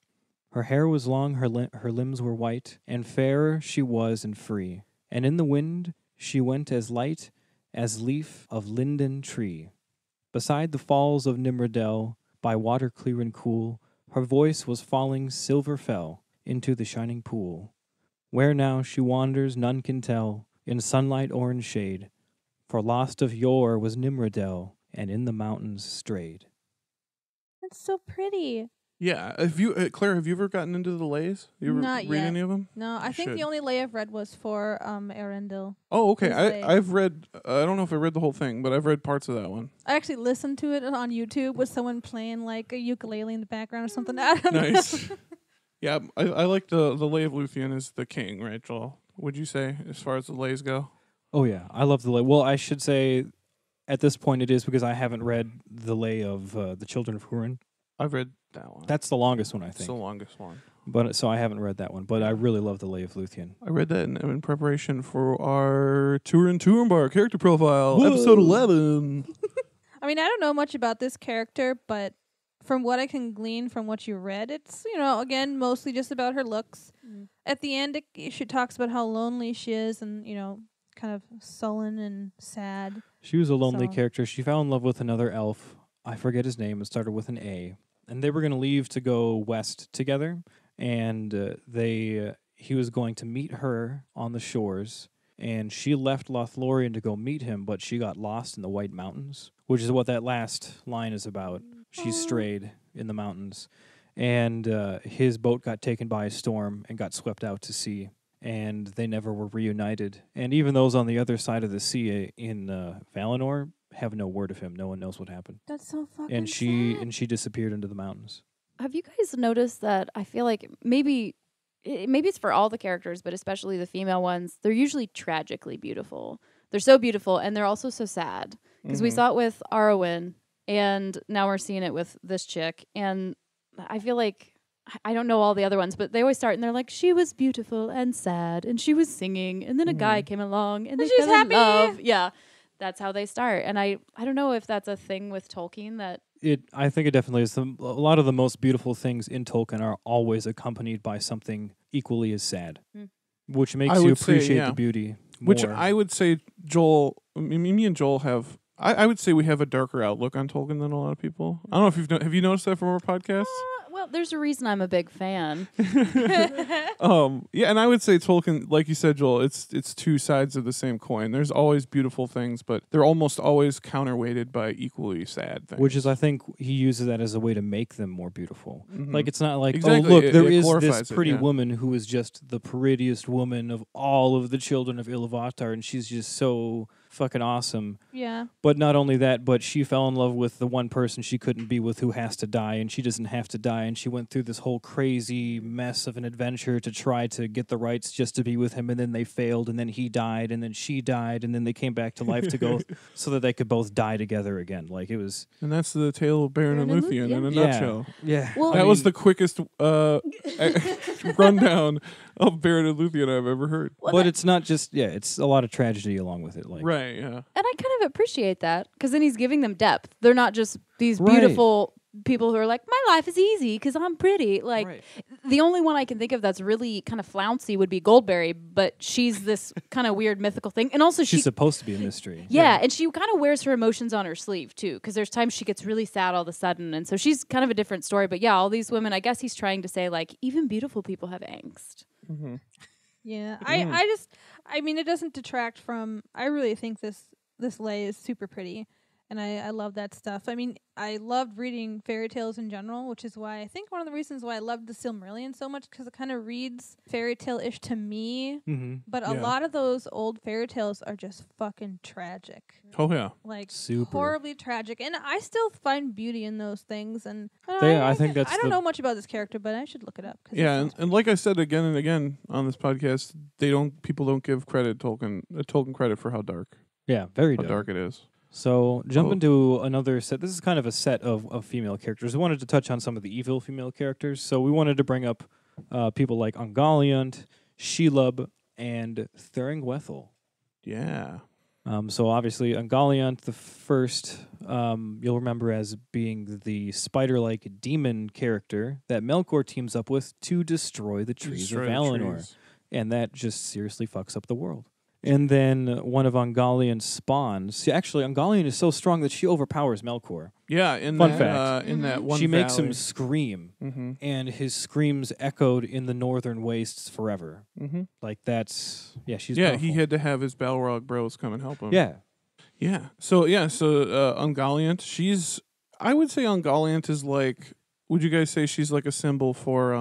Her hair was long, her limbs were white, and fairer she was and free. And in the wind she went as light as leaf of linden tree. Beside the falls of Nimrodel, by water clear and cool, her voice was falling silver fell into the shining pool. Where now she wanders none can tell, in sunlight or in shade, for lost of yore was Nimrodel, and in the mountains strayed. That's so pretty. Yeah, have you, Claire? Have you ever gotten into the lays? You ever Not read yet. any of them? No, I You think should. the only lay I've read was for Arendelle. Oh, okay. His lay. I've read. I don't know if I read the whole thing, but I've read parts of that one. I actually listened to it on YouTube with someone playing like a ukulele in the background or something. I don't know. Nice. Yeah, I like the Lay of Luthien is the king, right, Joel? Would you say as far as the lays go? Oh yeah, I love the Lay. Well, I should say at this point it is because I haven't read the Lay of the Children of Hurin. I've read that one. That's the longest one, I It's think. the longest one. But so I haven't read that one, but I really love the Lay of Luthien. I read that in preparation for our Turin Bar character profile, Whoa. episode 11. I mean, I don't know much about this character, but from what I can glean from what you read, it's, again, mostly just about her looks. At the end, she talks about how lonely she is and, kind of sullen and sad. She was a lonely So- character. She fell in love with another elf. I forget his name. It started with an A. And they were going to leave to go west together. And he was going to meet her on the shores. And she left Lothlorien to go meet him, but she got lost in the White Mountains, which is what that last line is about. She strayed in the mountains. And his boat got taken by a storm and got swept out to sea. And they never were reunited. And even those on the other side of the sea in Valinor have no word of him. No one knows what happened. That's so fucking And she disappeared into the mountains. Have you guys noticed that I feel like maybe it's for all the characters, but especially the female ones, they're usually tragically beautiful. They're so beautiful, and they're also so sad. Because we saw it with Arwen, and now we're seeing it with this chick. And I feel like, I don't know all the other ones, but they always start, and they're like, she was beautiful and sad, and she was singing, and then a guy came along, and they she's fell in happy. love. Yeah, that's how they start. And I don't know if that's a thing with Tolkien that... I think it definitely is. A lot of the most beautiful things in Tolkien are always accompanied by something equally as sad, which makes I you would say, appreciate yeah. the beauty more. Which I would say, Joel, me and Joel have, I would say we have a darker outlook on Tolkien than a lot of people. I don't know if have you noticed that from our podcast? Well, there's a reason I'm a big fan. Yeah, and I would say Tolkien, like you said, Joel, it's two sides of the same coin. There's always beautiful things, but they're almost always counterweighted by equally sad things. Which is, I think, he uses that as a way to make them more beautiful. Like, it's not like, Exactly. oh, look, It there is glorifies this it, pretty yeah. woman who is just the prettiest woman of all of the children of Iluvatar, and she's just so fucking awesome. Yeah. But not only that, but she fell in love with the one person she couldn't be with who has to die, and she doesn't have to die, and she went through this whole crazy mess of an adventure to try to get the rights just to be with him, and then they failed, and then he died, and then she died, and then they came back to life to go so that they could both die together again. Like, it was... And that's the tale of Baron and Luthien in a Yeah. nutshell. Yeah. Well, That was the quickest rundown of Beren and Luthien I've ever heard. Well, But it's not just it's a lot of tragedy along with it. Like Right, yeah. and I kind of appreciate that because then he's giving them depth. They're not just these Right. beautiful people who are like, my life is easy because I'm pretty. Like, Right. the only one I can think of that's really kind of flouncy would be Goldberry, but she's this kind of weird mythical thing. And also she's supposed to be a mystery. yeah, and she kind of wears her emotions on her sleeve too, because there's times she gets really sad all of a sudden, and so she's kind of a different story. But yeah, all these women, I guess he's trying to say like even beautiful people have angst. Mm-hmm. Yeah, I mean, it doesn't detract from. I really think this lay is super pretty, and I love that stuff. I mean, I loved reading fairy tales in general, which is why I think one of the reasons why I loved the Silmarillion so much, because it kind of reads fairy tale-ish to me. Mm-hmm. But a Yeah. lot of those old fairy tales are just fucking tragic. Oh, yeah. Like Super. horribly tragic, and I still find beauty in those things. And I think that's I don't the- know much about this character, but I should look it up. 'Cause it Yeah, sounds and like I said again and again on this podcast, people don't give Tolkien credit for how dark Very how dark. dark it is. So jump Oh. into another set. This is kind of a set of female characters. We wanted to touch on some of the evil female characters. So we wanted to bring up people like Ungoliant, Shelob, and Thuringwethel. Yeah. So obviously Ungoliant, the first, you'll remember as being the spider-like demon character that Melkor teams up with to destroy the trees Destroy of the Valinor. trees. And that just seriously fucks up the world. And then one of Ungoliant's spawns. See, actually, Ungoliant is so strong that she overpowers Melkor. Yeah, in Fun that fact. in that one She makes him valley. scream, Mm-hmm. and his screams echoed in the northern wastes forever. Mm-hmm. Like that's she's Yeah, powerful. he had to have his Balrog bros come and help him. Yeah, So Ungoliant, I would say Ungoliant is like, would you guys say she's like a symbol for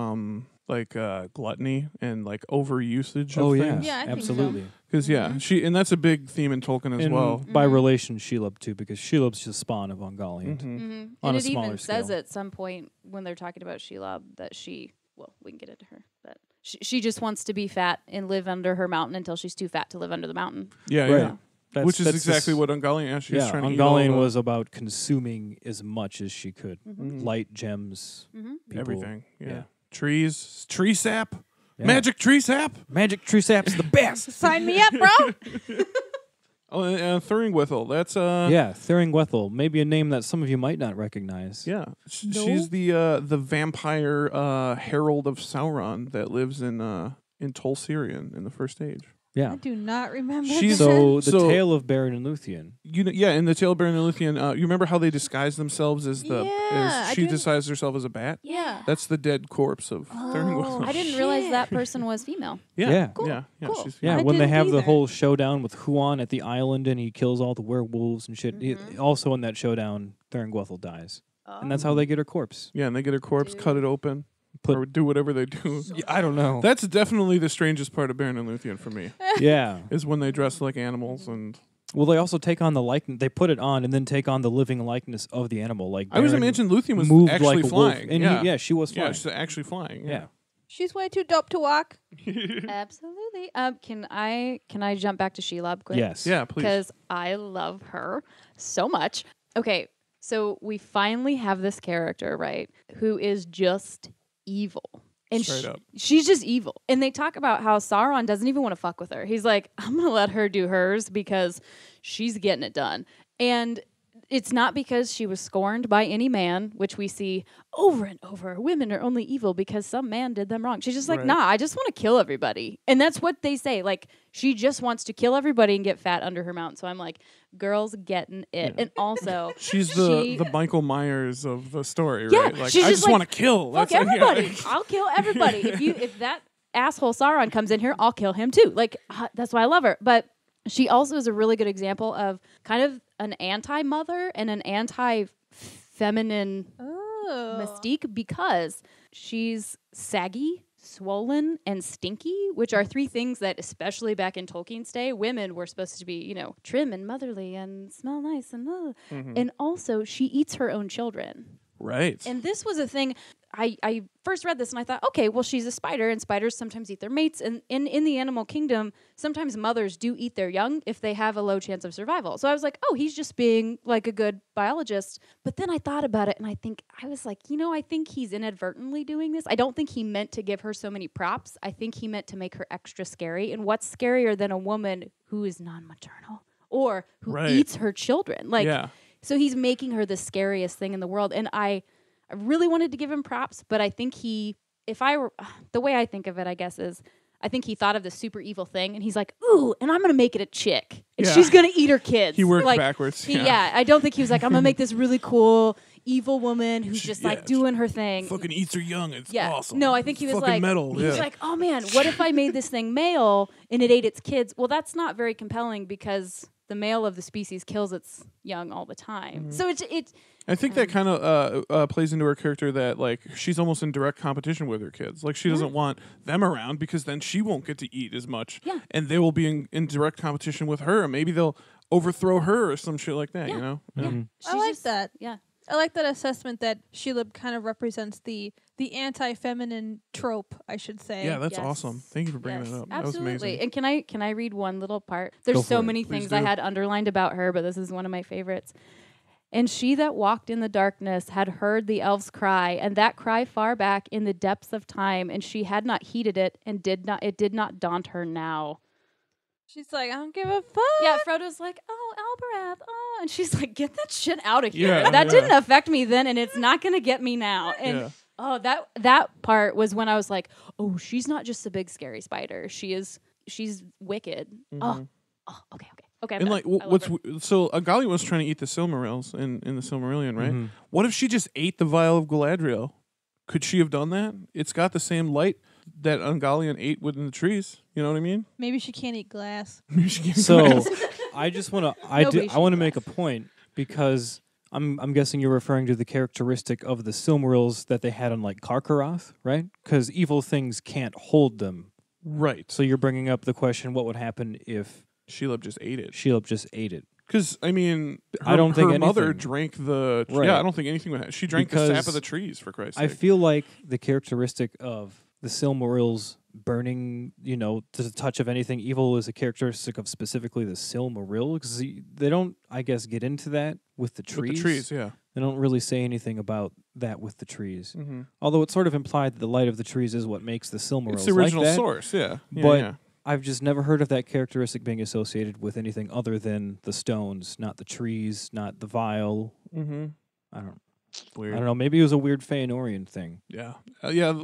gluttony and like overusage of things? Yeah, I think so. absolutely. Because and that's a big theme in Tolkien as And well. by relation, Shelob too, because Shelob's the spawn of Ungoliant. Mhm. Mm-hmm. On And a it smaller even says scale. at some point when they're talking about Shelob that we can get into her, that she just wants to be fat and live under her mountain until she's too fat to live under the mountain. Yeah, Right. yeah. That's, Which is that's exactly this- what Ungoliant. She's trying to eat Ungoliant all the- was about consuming as much as she could. Mhm. Light, gems, Mm-hmm. people. everything. Yeah. Yeah. Trees, tree sap, Yeah. magic tree sap. Magic tree sap's the best. Sign me up, bro. Oh, and Thuringwethel. That's Yeah, Thuringwethel, maybe a name that some of you might not recognize. yeah. She's the vampire herald of Sauron that lives in Tol Sirion in the First Age. Yeah. I do not remember. She's- that. So the So- tale of Beren and Luthien. In the Tale of Beren and Luthien, you remember how they disguise themselves as Yeah, I she didn't- disguised herself as a bat? Yeah. That's the dead corpse of Thuringwethel. I didn't realize that person was female. Yeah. Cool, yeah, cool. she's Yeah, I when they didn't have the either. whole showdown with Huon at the island and he kills all the werewolves and shit. Also in that showdown, Thuringwethel dies. And that's how they get her corpse. Yeah, and they get her corpse, Dude. cut it open, Put- or do whatever they do. I don't know. That's definitely the strangest part of Beren and Luthien for me, Yeah. is when they dress like animals. And Well, they also take on the likeness. They put it on and then take on the living likeness of the animal. Like I was Beren imagining Luthien was moved actually like a wolf. flying. And she was yeah, flying. she's actually flying. Yeah. She's way too dope to walk. Absolutely. Can I jump back to Shelob quick? Yes. Yeah, please. Because I love her so much. Okay, so we finally have this character, right, who is just evil. And Straight up. she's just evil. And they talk about how Sauron doesn't even want to fuck with her. He's like, I'm going to let her do hers because she's getting it done. And it's not because she was scorned by any man, which we see over and over. Women are only evil because some man did them wrong. She's just like, Right. nah, I just want to kill everybody. And that's what they say. Like, she just wants to kill everybody and get fat under her mountain. So I'm like, girls getting it. And also, She's she- the Michael Myers of the story, Yeah, right? Like, she's I just just like, want to kill. fuck That's like, yeah. everybody. I'll kill everybody. If that asshole Sauron comes in here, I'll kill him too. Like, that's why I love her. But she also is a really good example of kind of an anti-mother and an anti-feminine Oh. mystique because she's saggy, swollen, and stinky, which are three things that, especially back in Tolkien's day, women were supposed to be, trim and motherly and smell nice and Mhm. and also she eats her own children. Right. And this was a thing. I first read this and I thought, okay, well, she's a spider, and spiders sometimes eat their mates. And in the animal kingdom, sometimes mothers do eat their young if they have a low chance of survival. So I was like, oh, he's just being like a good biologist. But then I thought about it, and I was like, I think he's inadvertently doing this. I don't think he meant to give her so many props. I think he meant to make her extra scary. And what's scarier than a woman who is non-maternal or who eats her children? So he's making her the scariest thing in the world. And I really wanted to give him props, but I think the way I think of it, I guess, is I think he thought of this super evil thing, and he's like, ooh, and I'm going to make it a chick, and she's going to eat her kids. He worked backwards. I don't think he was like, I'm going to make this really cool evil woman who's just like doing her thing. Fucking eats her young. It's awesome. No, I think he was fucking like, metal. He was like, oh man, what if I made this thing male and it ate its kids? Well, that's not very compelling because the male of the species kills its young all the time. So it's I think that kind of plays into her character that like she's almost in direct competition with her kids. Like she doesn't want them around because then she won't get to eat as much. Yeah. And they will be in direct competition with her. Maybe they'll overthrow her or some shit like that, Yeah. you know? Yeah. I like that. Yeah. I like that assessment that Sheila kind of represents the anti-feminine trope, I should say. Yeah, that's awesome. Thank you for bringing that up. Absolutely. That was amazing. And can I read one little part? There's so many things I had underlined about her, but this is one of my favorites. And she that walked in the darkness had heard the elves cry, and that cry far back in the depths of time, and she had not heeded it, and it did not daunt her now. She's like, I don't give a fuck. Yeah, Frodo's like, oh, Albereth, oh. And she's like, get that shit out of here. Yeah, that didn't affect me then, and it's not going to get me now. And that part was when I was like, oh, she's not just a big scary spider. She's wicked. Oh, okay. And like, so Agali was trying to eat the Silmarils in the Silmarillion, right? Mm-hmm. What if she just ate the vial of Galadriel? Could she have done that? It's got the same light that Ungoliant ate within the trees. You know what I mean? Maybe she can't eat glass. So I just want to I want to make a point because I'm guessing you're referring to the characteristic of the Silmarils that they had on like Karkaroth, right? Because evil things can't hold them. Right. So you're bringing up the question: what would happen if Shelob just ate it? Shelob just ate it. Because I mean, I don't think her mother anything. drank the. Right. Yeah, I don't think anything would happen. She drank the sap of the trees, for Christ's sake. I feel like the characteristic of the Silmarils burning, to the touch of anything evil is a characteristic of specifically the Silmaril, because they don't, I guess, get into that with the trees. With the trees, yeah. They don't really say anything about that with the trees. Mm-hmm. Although it's sort of implied that the light of the trees is what makes the Silmarils It's the original like that. source, yeah. But I've just never heard of that characteristic being associated with anything other than the stones, not the trees, not the vial. Mm-hmm. I don't Weird. I don't know. Maybe it was a weird Feanorian thing. Yeah.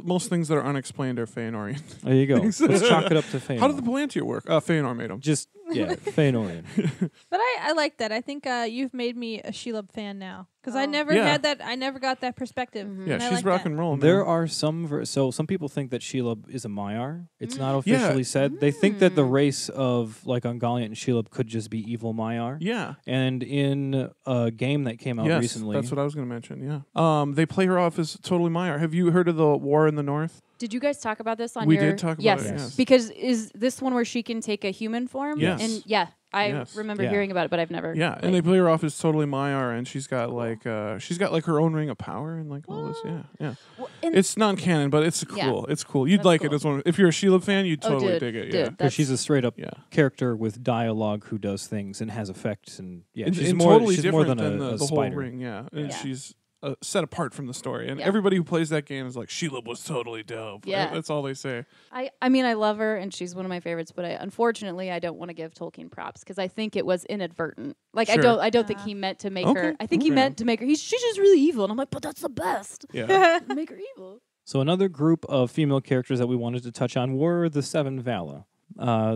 Most things that are unexplained are Feanorian. There you go. Let's chalk it up to Feanor. How did the Palantir work? Feanor made them. Just, Feanorian. But I like that. I think you've made me a Shelob fan now. Because I never Yeah. had that. I never got that perspective. Yeah, and I she's like rock that. and roll. There are some some people think that Shelob is a Maiar. It's not officially said. They think that the race of like Ungoliant and Shelob could just be evil Maiar. Yeah. And in a game that came out Yes, recently, that's what I was going to mention, yeah. They play her off as totally Maiar. Have you heard of the War in the North? Did you guys talk about this on We your... did talk about it, yes. Because is this one where she can take a human form? Yes. And I remember hearing about it, but I've never... Yeah, and they play her off as totally Maiar, and she's got like her own ring of power and like all this. Yeah. Well, It's non-canon, but it's cool. It's cool. You'd That's like cool. it as one. If you're a Shelob fan, you'd totally dude, dig it. dude, Yeah. that- because she's a straight up Yeah. character with dialogue who does things and has effects, and And she's more totally she's different more than the a whole spider. ring. Yeah, and Yeah. she's set apart from the story. And Yeah. everybody who plays that game is like, Shelob was totally dope. Yeah. That's all they say. I mean, I love her, and she's one of my favorites, but unfortunately, I don't want to give Tolkien props, because I think it was inadvertent. Like, Sure. I don't think he meant to make Okay. her... I think he Okay. meant to make her... She's just really evil, and I'm like, but that's the best. Yeah. Make her evil. So another group of female characters that we wanted to touch on were the Seven Vala.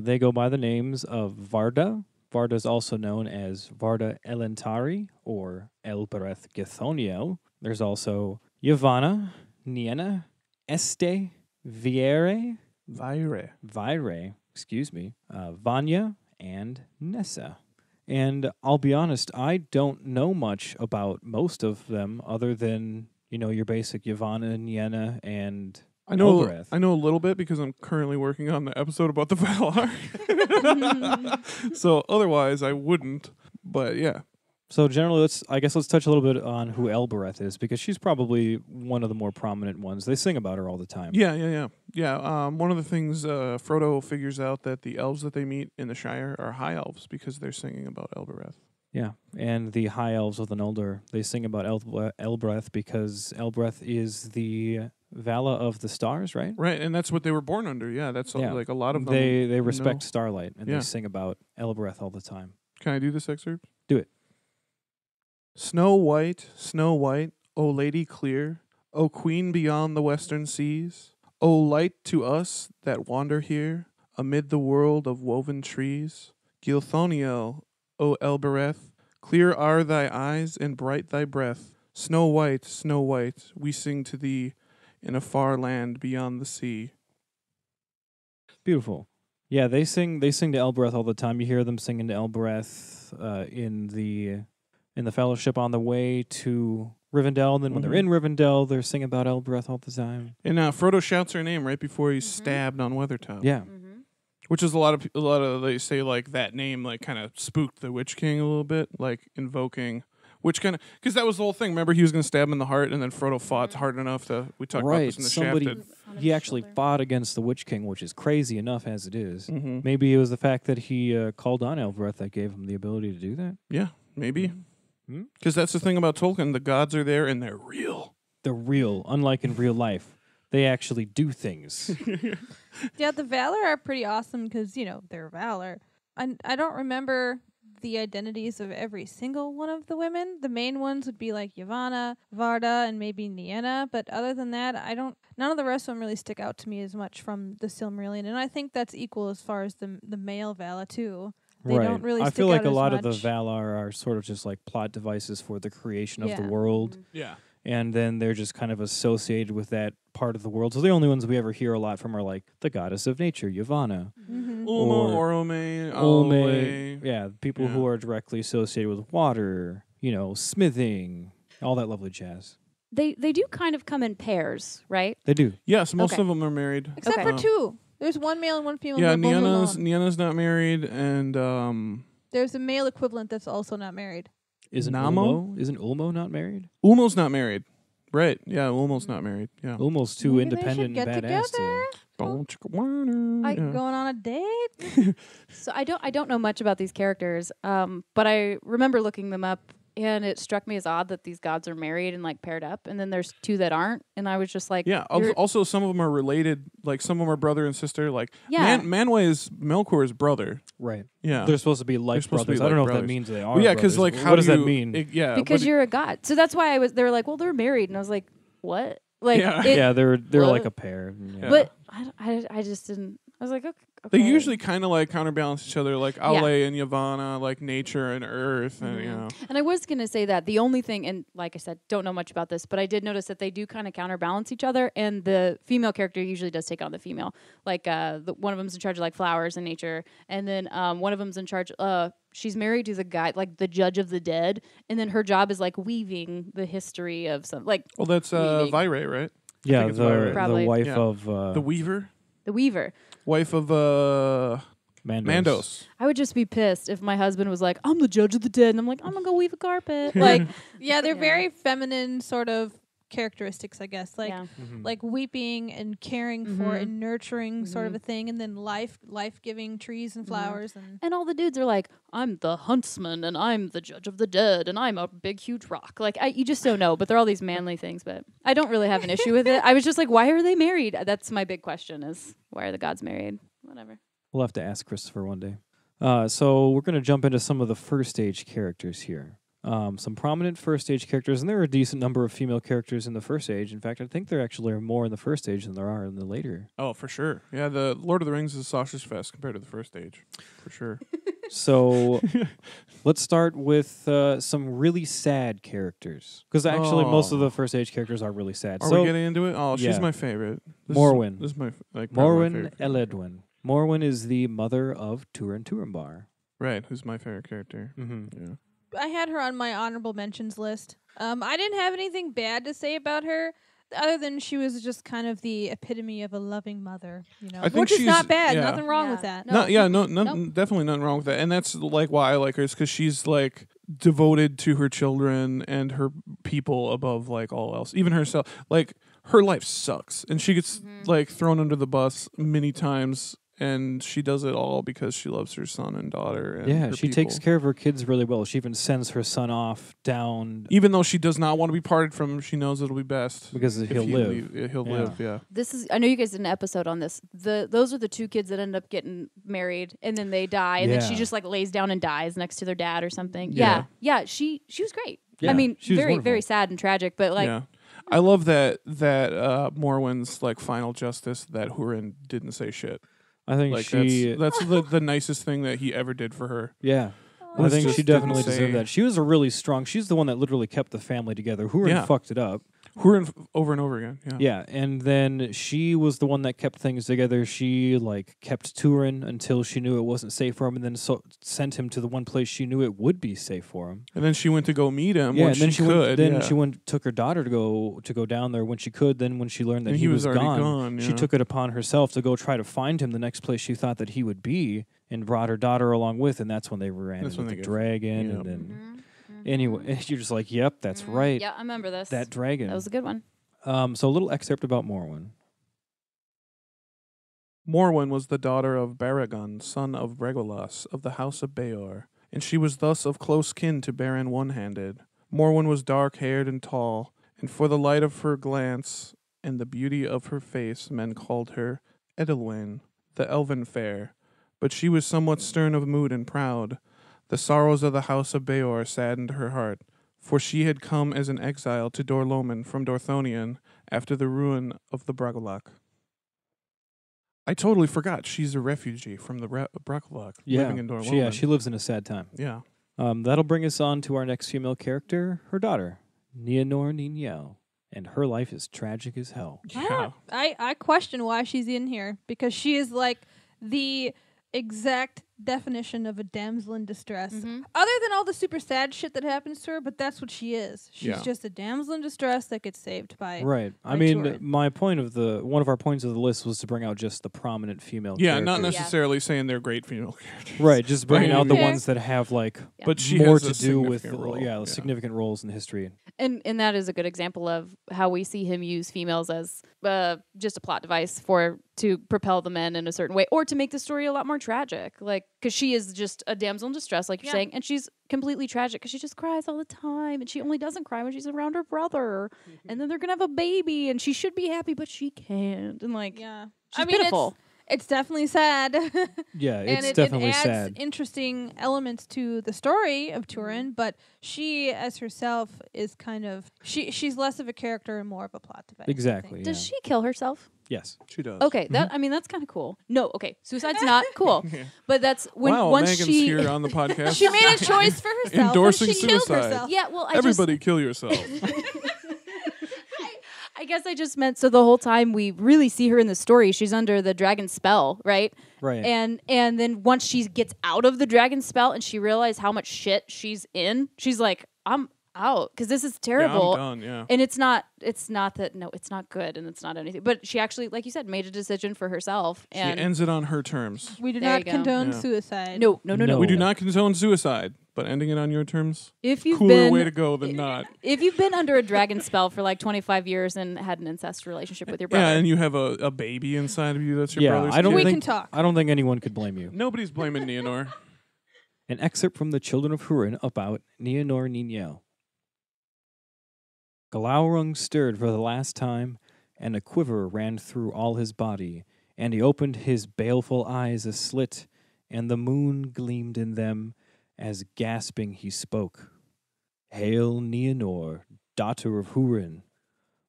They go by the names of Varda. Varda is also known as Varda Elentari or Elbereth Githoniel. There's also Yavanna, Nienna, Este, Viere, Vaire. Vanya, and Nessa. And I'll be honest, I don't know much about most of them other than, your basic Yavanna, Nienna, and I know Elbereth. a little bit because I'm currently working on the episode about the Valar. So otherwise I wouldn't. But yeah. So generally, let's touch a little bit on who Elbereth is, because she's probably one of the more prominent ones. They sing about her all the time. Yeah. One of the things Frodo figures out that the elves that they meet in the Shire are high elves because they're singing about Elbereth. Yeah, and the high elves of the Noldor, they sing about Elbereth because Elbereth is the Vala of the stars, right? Right, and that's what they were born under. Yeah, that's like a lot of them. They respect starlight, and Yeah. they sing about Elbereth all the time. Can I do this excerpt? Do it. Snow white, O lady clear, O queen beyond the western seas, O light to us that wander here amid the world of woven trees. Gilthoniel, O Elbereth, clear are thy eyes and bright thy breath. Snow white, we sing to thee in a far land beyond the sea. Beautiful. Yeah, they sing to Elbereth all the time. You hear them singing to Elbereth in the Fellowship on the way to Rivendell, and then when they're in Rivendell, they're singing about Elbereth all the time. And Frodo shouts her name right before he's stabbed on Weathertop. Yeah. Which is a lot of they say like that name like kind of spooked the Witch King a little bit, like invoking, which kind of because that was the whole thing. Remember, he was going to stab him in the heart, and then Frodo fought hard enough to. We talked about this in the Shafted. He actually fought against the Witch King, which is crazy enough as it is. Mm-hmm. Maybe it was the fact that he called on Elbereth that gave him the ability to do that. Yeah, maybe. Because that's the thing about Tolkien. The gods are there and they're real. They're real, unlike in real life. They actually do things. Yeah, the Valar are pretty awesome because, they're Valar. I don't remember the identities of every single one of the women. The main ones would be like Yavanna, Varda, and maybe Nienna. But other than that, none of the rest of them really stick out to me as much from the Silmarillion. And I think that's equal as far as the male Vala, too. They don't really I stick feel like out a as lot of much. the Valar are sort of just like plot devices for the creation of the Yeah. world. Yeah. And then they're just kind of associated with that part of the world. So the only ones we ever hear a lot from are like the goddess of nature, Yavanna. Mhm. Ulmo, Orome, Olwe. Yeah, people who are directly associated with water, smithing, all that lovely jazz. They do kind of come in pairs, right? They do. Yes, most Okay. of them are married. Except Okay. for two. There's one male and one female. Yeah, and they're both alone. Nienna's not married, and There's a male equivalent that's also not married. Isn't Namo? Ulmo not married? Ulmo's not married. Right. Yeah, Ulmo's not married. Yeah. Ulmo's too Maybe they independent should and get badass together. Yeah. Going on a date? So I don't know much about these characters, but I remember looking them up, and it struck me as odd that these gods are married and like paired up, and then there's two that aren't, and I was just like, Yeah. Also, some of them are related. Like some of them are brother and sister. Like Yeah. Manwë is Melkor's brother. Right. Yeah. They're supposed to be like supposed to be brothers. I don't like know if that brothers. means they are. Well, yeah, because brothers. like how what does do that mean? because you're a god. So that's why they were like, well, they're married, and I was like, what? Like, Yeah. Yeah, they're what? like a pair. Yeah. But I just didn't. I was like, okay. They usually kind of like counterbalance each other, like Yeah. Aule and Yavanna, like nature and earth, and And I was going to say that the only thing, and like I said, don't know much about this, but I did notice that they do kind of counterbalance each other, and the female character usually does take on the female. Like one of them's in charge of like flowers and nature, and then one of them's in charge. She's married to the guy, like the judge of the dead, and then her job is like weaving the history of some like. Well, that's weaving. Virae, right? Yeah, think it's Virae. the Probably. wife Yeah. of The Weaver, The weaver. wife of Mandos. I would just be pissed if my husband was like, "I'm the judge of the dead," and I'm like, "I'm gonna go weave a carpet." Like, Yeah, they're Yeah. very feminine sort of characteristics, I guess. Like yeah. like weeping and caring for and nurturing sort of a thing, and then life-giving trees and flowers And all the dudes are like, I'm the huntsman, and I'm the judge of the dead, and I'm a big, huge rock. Like, you just don't know, but they're all these manly things, but I don't really have an issue with it. I was just like, why are they married? That's my big question is, why are the gods married? Whatever. We'll have to ask Christopher one day. So we're going to jump into some of the first stage characters here. Some prominent first stage characters, and there are a decent number of female characters in the first age. In fact, I think there actually are more in the first age than there are in the later. Oh, for sure. Yeah, the Lord of the Rings is a sausage fest compared to the first age, for sure. So let's start with some really sad characters. Because actually most of the first age characters are really sad. Are so we getting into it? Oh, she's yeah. my favorite. Morwen. This is my probably my Morwen favorite character. Eledwin. Morwen is the mother of Turin Turambar. Right, who's my favorite character. Mm-hmm. Yeah. I had her on my honorable mentions list. I didn't have anything bad to say about her, other than she was just kind of the epitome of a loving mother. I think Which is she's- not bad. yeah. Nothing wrong with Yeah. that. No. Definitely nothing wrong with that. And that's like why I like her is because she's like devoted to her children and her people above like all else, even herself. Like her life sucks, and she gets like thrown under the bus many times, and she does it all because she loves her son and daughter. And Yeah, her she people. takes care of her kids really well. She even sends her son off down Even though she does not want to be parted from him, she knows it'll be best because if he'll he live. he'll live. Yeah. This is. I know you guys did an episode on this. Those are the two kids that end up getting married, and then they die, and then she Yeah. just like lays down and dies next to their dad or something. Yeah. Yeah. She was great. Yeah, I mean, she was very wonderful. sad and tragic, but like Yeah. I love that Morwen's like final justice that Hurin didn't say shit. I think Like she. that's the nicest thing that he ever did for her. Yeah. I Was think just she definitely didn't say- deserved that. She was a really strong. She's the one that literally kept the family together. Hurin Yeah. fucked it up. Hurin over and over again. Yeah. Yeah, and then she was the one that kept things together. She like kept Turin until she knew it wasn't safe for him, and then sent him to the one place she knew it would be safe for him. And then she went to go meet him Yeah, when and then she went. could. Then yeah. she went took her daughter to go down there when she could. Then when she learned that And he was already gone, gone. she yeah. took it upon herself to go try to find him the next place she thought that he would be, and brought her daughter along with. And that's when they ran That's into when the they get- dragon. yep. And then anyway, you're just like, yep, that's right, Yeah, I remember this. that dragon. That was a good one. So a little excerpt about Morwen. Morwen was the daughter of Baragon, son of Bregolas, of the house of Beor, and she was thus of close kin to Beren One-Handed. Morwen was dark-haired and tall, and for the light of her glance and the beauty of her face men called her Edelwyn, the Elven Fair, but she was somewhat stern of mood and proud. The sorrows of the house of Beor saddened her heart, for she had come as an exile to Dorloman from Dorthonion after the ruin of the Bragolak. I totally forgot she's a refugee from the Bragolak living in Dorloman. she lives in a sad time. Yeah. That'll bring us on to our next female character, her daughter, Nienor Ninyel, and her life is tragic as hell. Yeah. I question why she's in here, because she is like the exact definition of a damsel in distress. Other than all the super sad shit that happens to her, but that's what she is. She's Yeah. just a damsel in distress that gets saved by Right. I by mean, Turin. my point of one of our points of the list was to bring out just the prominent female Yeah, characters. not necessarily saying they're great female characters. Right, just bringing By out the any ones that have like Yeah. But she more has to a do with significant role. significant roles in history. And that is a good example of how we see him use females as just a plot device to propel the men in a certain way, or to make the story a lot more tragic. Like, because she is just a damsel in distress, like you're Yeah. saying, and she's completely tragic because she just cries all the time, and she only doesn't cry when she's around her brother. And then they're gonna have a baby, and she should be happy, but she can't. And like, Yeah. she's pitiful. It's definitely sad. Yeah, and it's it definitely adds sad. interesting elements to the story of Turin, but she as herself is kind of she's less of a character and more of a plot device. I Exactly. think. Does yeah. she kill herself? Yes. She does. Okay, that I mean that's kind of cool. No, okay, suicide's not cool, Yeah. but that's when wow, once Megan's she here on the podcast. She made a choice for herself. Endorsing and she killed suicide. herself. yeah, well, Everybody kill yourself. I guess I just meant so the whole time we really see her in the story, she's under the dragon spell, right? Right. And then once she gets out of the dragon spell and she realizes how much shit she's in, she's like, I'm out because this is terrible. Yeah, I'm done, yeah. And it's not that no, it's not good and it's not anything. But she actually, like you said, made a decision for herself. She And ends it on her terms. We do There not you go. condone Yeah. suicide. no. No. We do not condone suicide, but ending it on your terms, If you've cooler been way to go than not. if you've been under a dragon spell for like 25 years and had an incest relationship with your brother, Yeah, and you have a baby inside of you that's your Yeah, brother's I don't kid. We think can talk. I don't think anyone could blame you. Nobody's blaming Nienor. An excerpt from the Children of Hurin about Nienor Ninyel. Glaurung stirred for the last time, and a quiver ran through all his body, and he opened his baleful eyes a slit, and the moon gleamed in them, as gasping he spoke. Hail, Nienor, daughter of Hurin.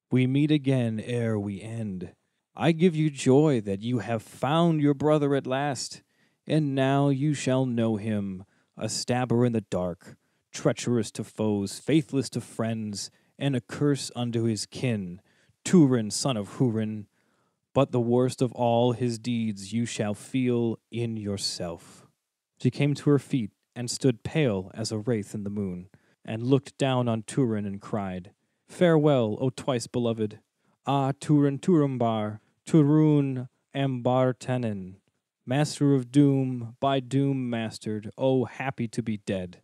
We meet again ere we end. I give you joy that you have found your brother at last, and now you shall know him, a stabber in the dark, treacherous to foes, faithless to friends, and a curse unto his kin, Turin, son of Hurin. But the worst of all his deeds you shall feel in yourself. She came to her feet and stood pale as a wraith in the moon, and looked down on Turin and cried, Farewell, O twice beloved. Ah, Turin Turambar, Turun Ambartanen, master of doom, by doom mastered, oh, happy to be dead.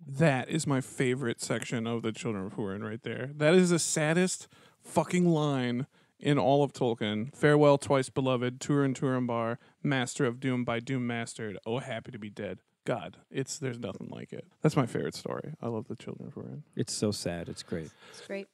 That is my favorite section of the Children of Hurin right there. That is the saddest fucking line in all of Tolkien. Farewell, twice beloved, Turin Turambar, master of doom by doom mastered. Oh, happy to be dead. God, there's nothing like it. That's my favorite story. I love the Children of Hurin. It's so sad. It's great. It's great.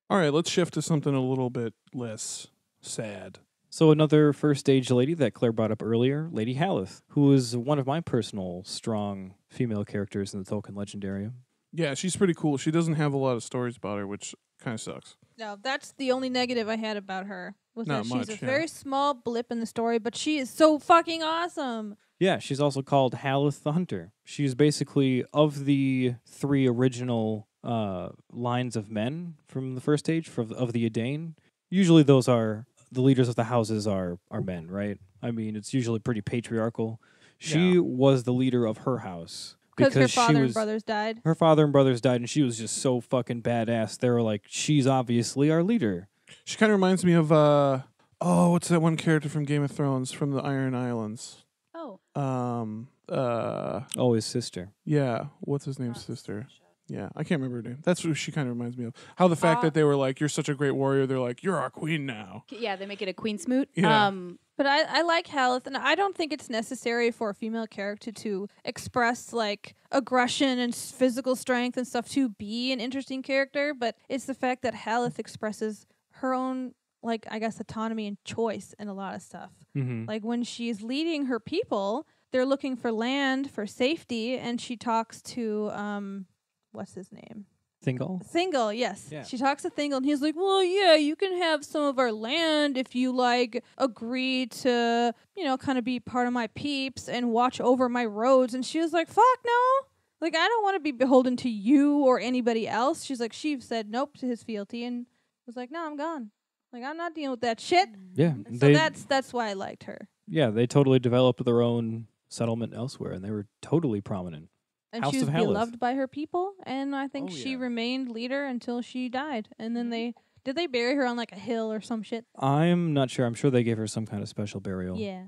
All right, let's shift to something a little bit less sad. So another first stage lady that Claire brought up earlier, Lady Haleth, who is one of my personal strong female characters in the Tolkien Legendarium. Yeah, she's pretty cool. She doesn't have a lot of stories about her, which kind of sucks. No, that's the only negative I had about her. Was Not that she's much, a yeah. very small blip in the story, but she is so fucking awesome. Yeah, she's also called Haleth the Hunter. She's basically, of the 3 original lines of men from the first stage, of the Edain, usually those are, the leaders of the houses are men, right? I mean, it's usually pretty patriarchal. She was the leader of her house. Because her she father and was- brothers died. Her father and brothers died, and she was just so fucking badass. They were like, she's obviously our leader. She kind of reminds me of, what's that one character from Game of Thrones from the Iron Islands? Oh. Oh, his sister. Yeah, what's his name's sister? Yeah, I can't remember her name. That's what she kind of reminds me of. How the fact that they were like, you're such a great warrior, they're like, you're our queen now. Yeah, they make it a queen smoot. Yeah. But I like Haleth, and I don't think it's necessary for a female character to express like aggression and physical strength and stuff to be an interesting character. But it's the fact that Haleth expresses her own, like, I guess, autonomy and choice in a lot of stuff. Mm-hmm. Like when she's leading her people, they're looking for land for safety, and she talks to what's his name? Thingol? Thingol, yes. Yeah. She talks to Thingol, and he's like, well, yeah, you can have some of our land if you, like, agree to, you know, kind of be part of my peeps and watch over my roads. And she was like, fuck no. Like, I don't want to be beholden to you or anybody else. She's like, she said nope to his fealty and was like, no, I'm gone. Like, I'm not dealing with that shit. Yeah. So that's why I liked her. Yeah, they totally developed their own settlement elsewhere, and they were totally prominent. And House she was of Haleth. beloved by her people, and I think Oh, she yeah. remained leader until she died. And then did they bury her on like a hill or some shit? I'm not sure. I'm sure they gave her some kind of special burial. Yeah.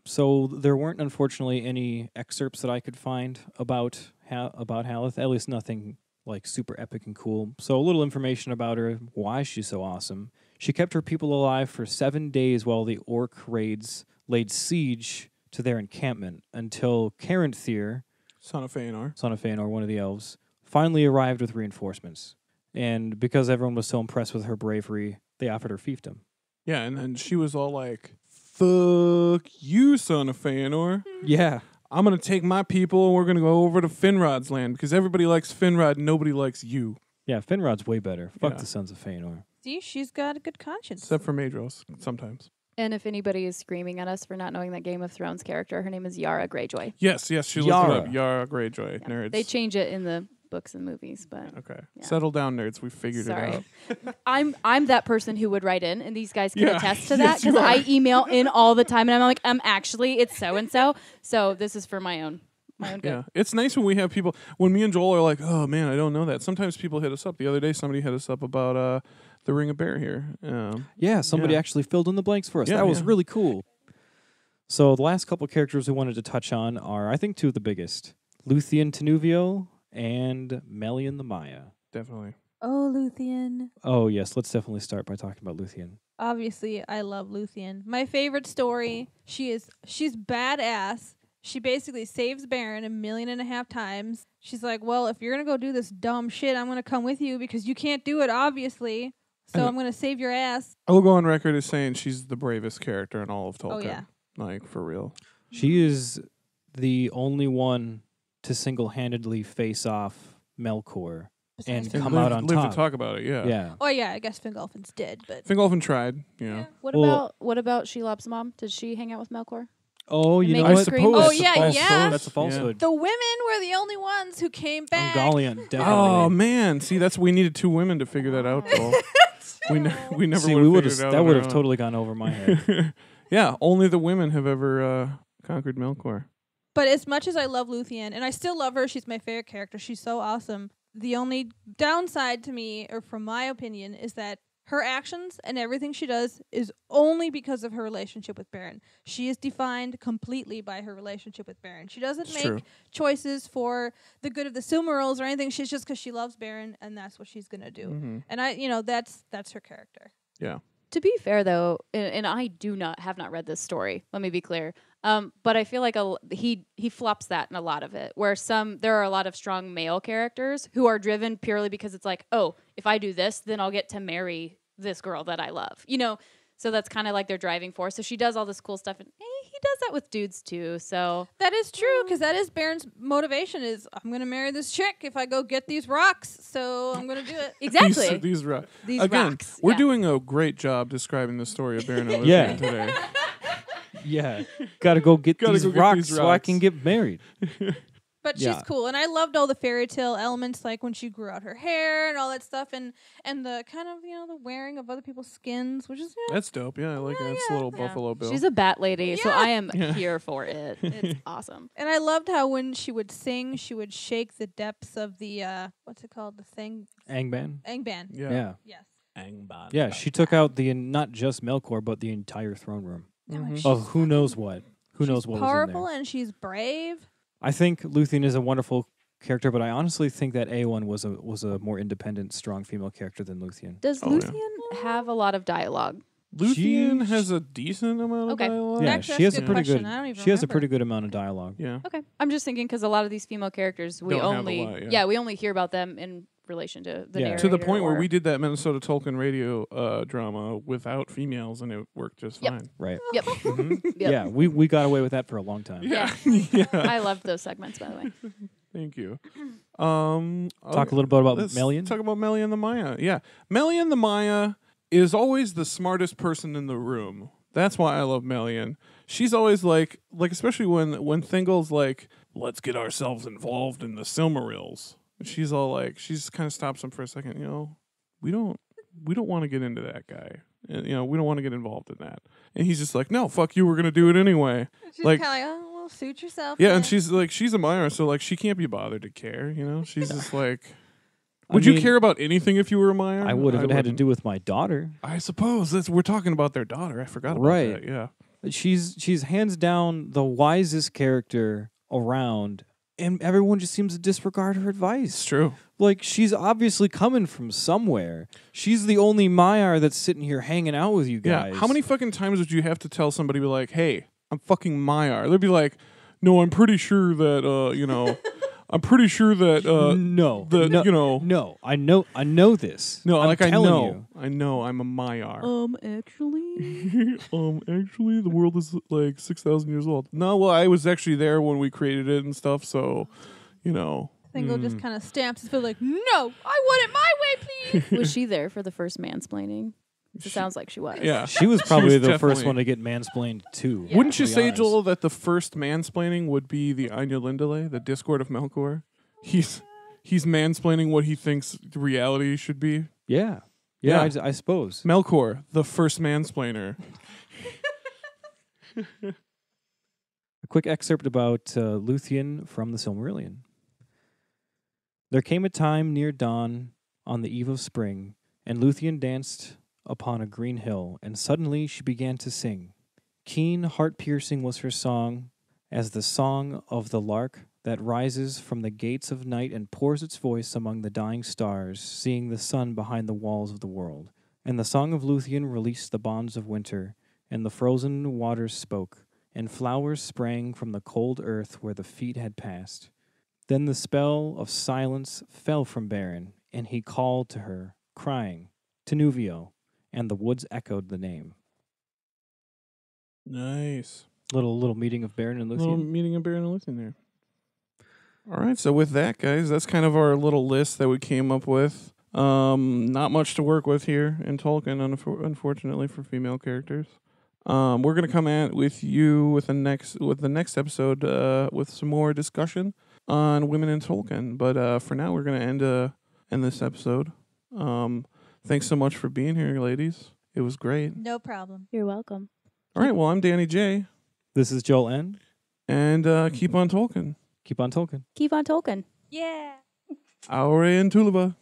So there weren't, unfortunately, any excerpts that I could find about Haleth. At least nothing like super epic and cool. So a little information about her, why she's so awesome. She kept her people alive for 7 days while the orc raids laid siege to their encampment until Caranthir, Son of Feanor, one of the elves, finally arrived with reinforcements. And because everyone was so impressed with her bravery, they offered her fiefdom. Yeah, and she was all like, fuck you, Son of Feanor. Yeah. I'm going to take my people and we're going to go over to Finrod's land because everybody likes Finrod and nobody likes you. Yeah, Finrod's way better. Fuck Yeah. the Sons of Feanor. See, she's got a good conscience. Except for Maedhros, sometimes. And if anybody is screaming at us for not knowing that Game of Thrones character, her name is J.R.R. Greyjoy. Yes, she looked it Yara. up. Yara Greyjoy, Yeah. nerds. They change it in the books and movies, but Okay. Yeah. Settle down, nerds. We figured sorry. it out. I'm that person who would write in, and these guys can Yeah. attest to that Yes, you because I are. email in all the time, and I'm like, actually, it's so and so. So this is for my own good. Yeah. It's nice when we have people, when me and Joel are like, oh man, I don't know that. Sometimes people hit us up. The other day, somebody hit us up about the Ring of Bear here. Yeah, somebody Yeah. actually filled in the blanks for us. Yeah, That was yeah. really cool. So the last couple characters we wanted to touch on are, I think, two of the biggest. Luthien Tenuvio and Melian the Maya. Definitely. Oh, Luthien. Oh, yes, let's definitely start by talking about Luthien. Obviously, I love Luthien. My favorite story. She's badass. She basically saves Baron 1.5 million times. She's like, well, if you're going to go do this dumb shit, I'm going to come with you because you can't do it, obviously. So And- I'm going to save your ass. I will go on record as saying she's the bravest character in all of Tolkien. Oh, yeah. Like, for real. She is the only one to single-handedly face off Melkor and Besides come live, out on live top. to talk about it, yeah. Yeah. Oh, yeah, I guess Fingolfin's dead, but... Fingolfin tried, you know. What about Shelob's mom? Did she hang out with Melkor? Oh, you Make know her what? scream? suppose. Oh, That's a yeah, false- yeah. That's a falsehood. The women were the only ones who came back. Ungoliant, definitely. Oh man, see, we needed 2 women to figure that out, Joel. we never See, would we have would figured it out. that on would our have own. totally gone over my head. Yeah, only the women have ever conquered Melkor. But as much as I love Luthien, and I still love her, she's my favorite character. She's so awesome. The only downside to me, or from my opinion, is that her actions and everything she does is only because of her relationship with Baron. She is defined completely by her relationship with Baron. She doesn't It's make true. choices for the good of the Silmarils or anything. She's just because she loves Baron, and that's what she's gonna do. Mm-hmm. And that's her character. Yeah. To be fair, though, and I have not read this story. Let me be clear. But I feel like he flops that in a lot of it. Where there are a lot of strong male characters who are driven purely because it's like, oh, if I do this, then I'll get to marry this girl that I love. So that's kind of like their driving force. So she does all this cool stuff, and he does that with dudes too. So That is true, because that is Baron's motivation is, I'm going to marry this chick if I go get these rocks, so I'm going to do it. exactly These these Again, rocks. we're Yeah. doing a great job describing the story of Baron and Yeah. Luthien today. Yeah. Gotta go get Gotta these go get rocks these so I rocks. can get married. But Yeah. she's cool, and I loved all the fairy tale elements, like when she grew out her hair and all that stuff, and the kind of the wearing of other people's skins, which is That's dope. Yeah, I like that. It's a little Yeah. Buffalo Bill. She's a bat lady, so Yeah. I am Yeah. here for it. It's awesome. And I loved how when she would sing, she would shake the depths of the what's it called, the thing, Angban. Angband. yeah. Yeah. Yes. Angband. Yeah, she took out not just Melkor, but the entire throne room. Mhm. She's Of who knows what. Who knows she's what powerful was in there. and she's brave. I think Luthien is a wonderful character, but I honestly think that Aowen was a more independent, strong female character than Luthien. Does Oh, yeah. Luthien have a lot of dialogue? Luthien She- has a decent amount of Okay. dialogue. Yeah, Actually, she that's has a a good pretty question. good. I don't even She has a remember. pretty good amount of dialogue. Yeah. Okay, I'm just thinking because a lot of these female characters we Don't have a only lot, yeah. we only hear about them in relation to the Yeah. narrator. To the point where or- we did that Minnesota Tolkien radio drama without females, and it worked just Yep. fine. Right. Yep. Mhm. Yep. Yeah, we got away with that for a long time. Yeah. yeah. I loved those segments, by the way. Thank you. Talk a little bit about Let's Melian. talk about Melian the Maya. Yeah. Melian the Maya is always the smartest person in the room. That's why I love Melian. She's always like especially when Thingol's like, let's get ourselves involved in the Silmarils. And she's all like, she just kind of stops him for a second. We don't want to get into that guy. And, we don't want to get involved in that. And he's just like, no, fuck you. We're gonna do it anyway. She's Like- kind of like, oh, well, suit yourself. Yeah, man. and she's a Maya, so like she can't be bothered to care. She's just like. I Would you mean, care about anything if you were a Maya? I would if it had to wouldn't. do with my daughter. I suppose we're talking about their daughter. I forgot about Right. that. Yeah. She's hands down the wisest character around, and everyone just seems to disregard her It's advice. true. Like, she's obviously coming from somewhere. She's the only Maiar that's sitting here hanging out with you guys. Yeah. How many fucking times would you have to tell somebody, be like, hey, I'm fucking Maiar? They'd be like, no, I'm pretty sure that, I'm pretty sure that, No, the, no, no. I know this. no, I'm like I telling know. you. I know I'm a Maiar. Actually, Actually, the world is like 6,000 years old. No, well, I was actually there when we created it and stuff, so, Thingol just kind of stamps his foot like, no, I want it my way, please. was she there for the first mansplaining? It sounds like she was. Yeah. She was probably the first definitely- one to get mansplained too. Yeah. Wouldn't you to be say, honest. Joel, that the first mansplaining would be the Anya Lindale, the Discord of Melkor? He's mansplaining what he thinks reality should be. Yeah, Yeah. I suppose. Melkor, the first mansplainer. A quick excerpt about Luthien from the Silmarillion. There came a time near dawn on the eve of spring, and Luthien danced upon a green hill, and suddenly she began to sing. Keen, heart-piercing was her song, as the song of the lark that rises from the gates of night and pours its voice among the dying stars, seeing the sun behind the walls of the world. And the song of Luthien released the bonds of winter, and the frozen waters spoke, and flowers sprang from the cold earth where the feet had passed. Then the spell of silence fell from Beren, and he called to her, crying, Tenuvio, and the woods echoed the name. Nice. Little meeting of Beren and Little Luthien. meeting of Baron and Luthien there. All right, so with that, guys, that's kind of our little list that we came up with. Not much to work with here in Tolkien, unfortunately, for female characters. We're gonna come at with you with the next episode with some more discussion on women in Tolkien. But for now, we're gonna end this episode. Thanks so much for being here, ladies. It was great. No problem. You're welcome. All right, well, I'm Danny J, This is Joel N. and keep on Tolkien. Keep on Tolkien. Keep on Tolkien. Yeah. Aure and Tulaba.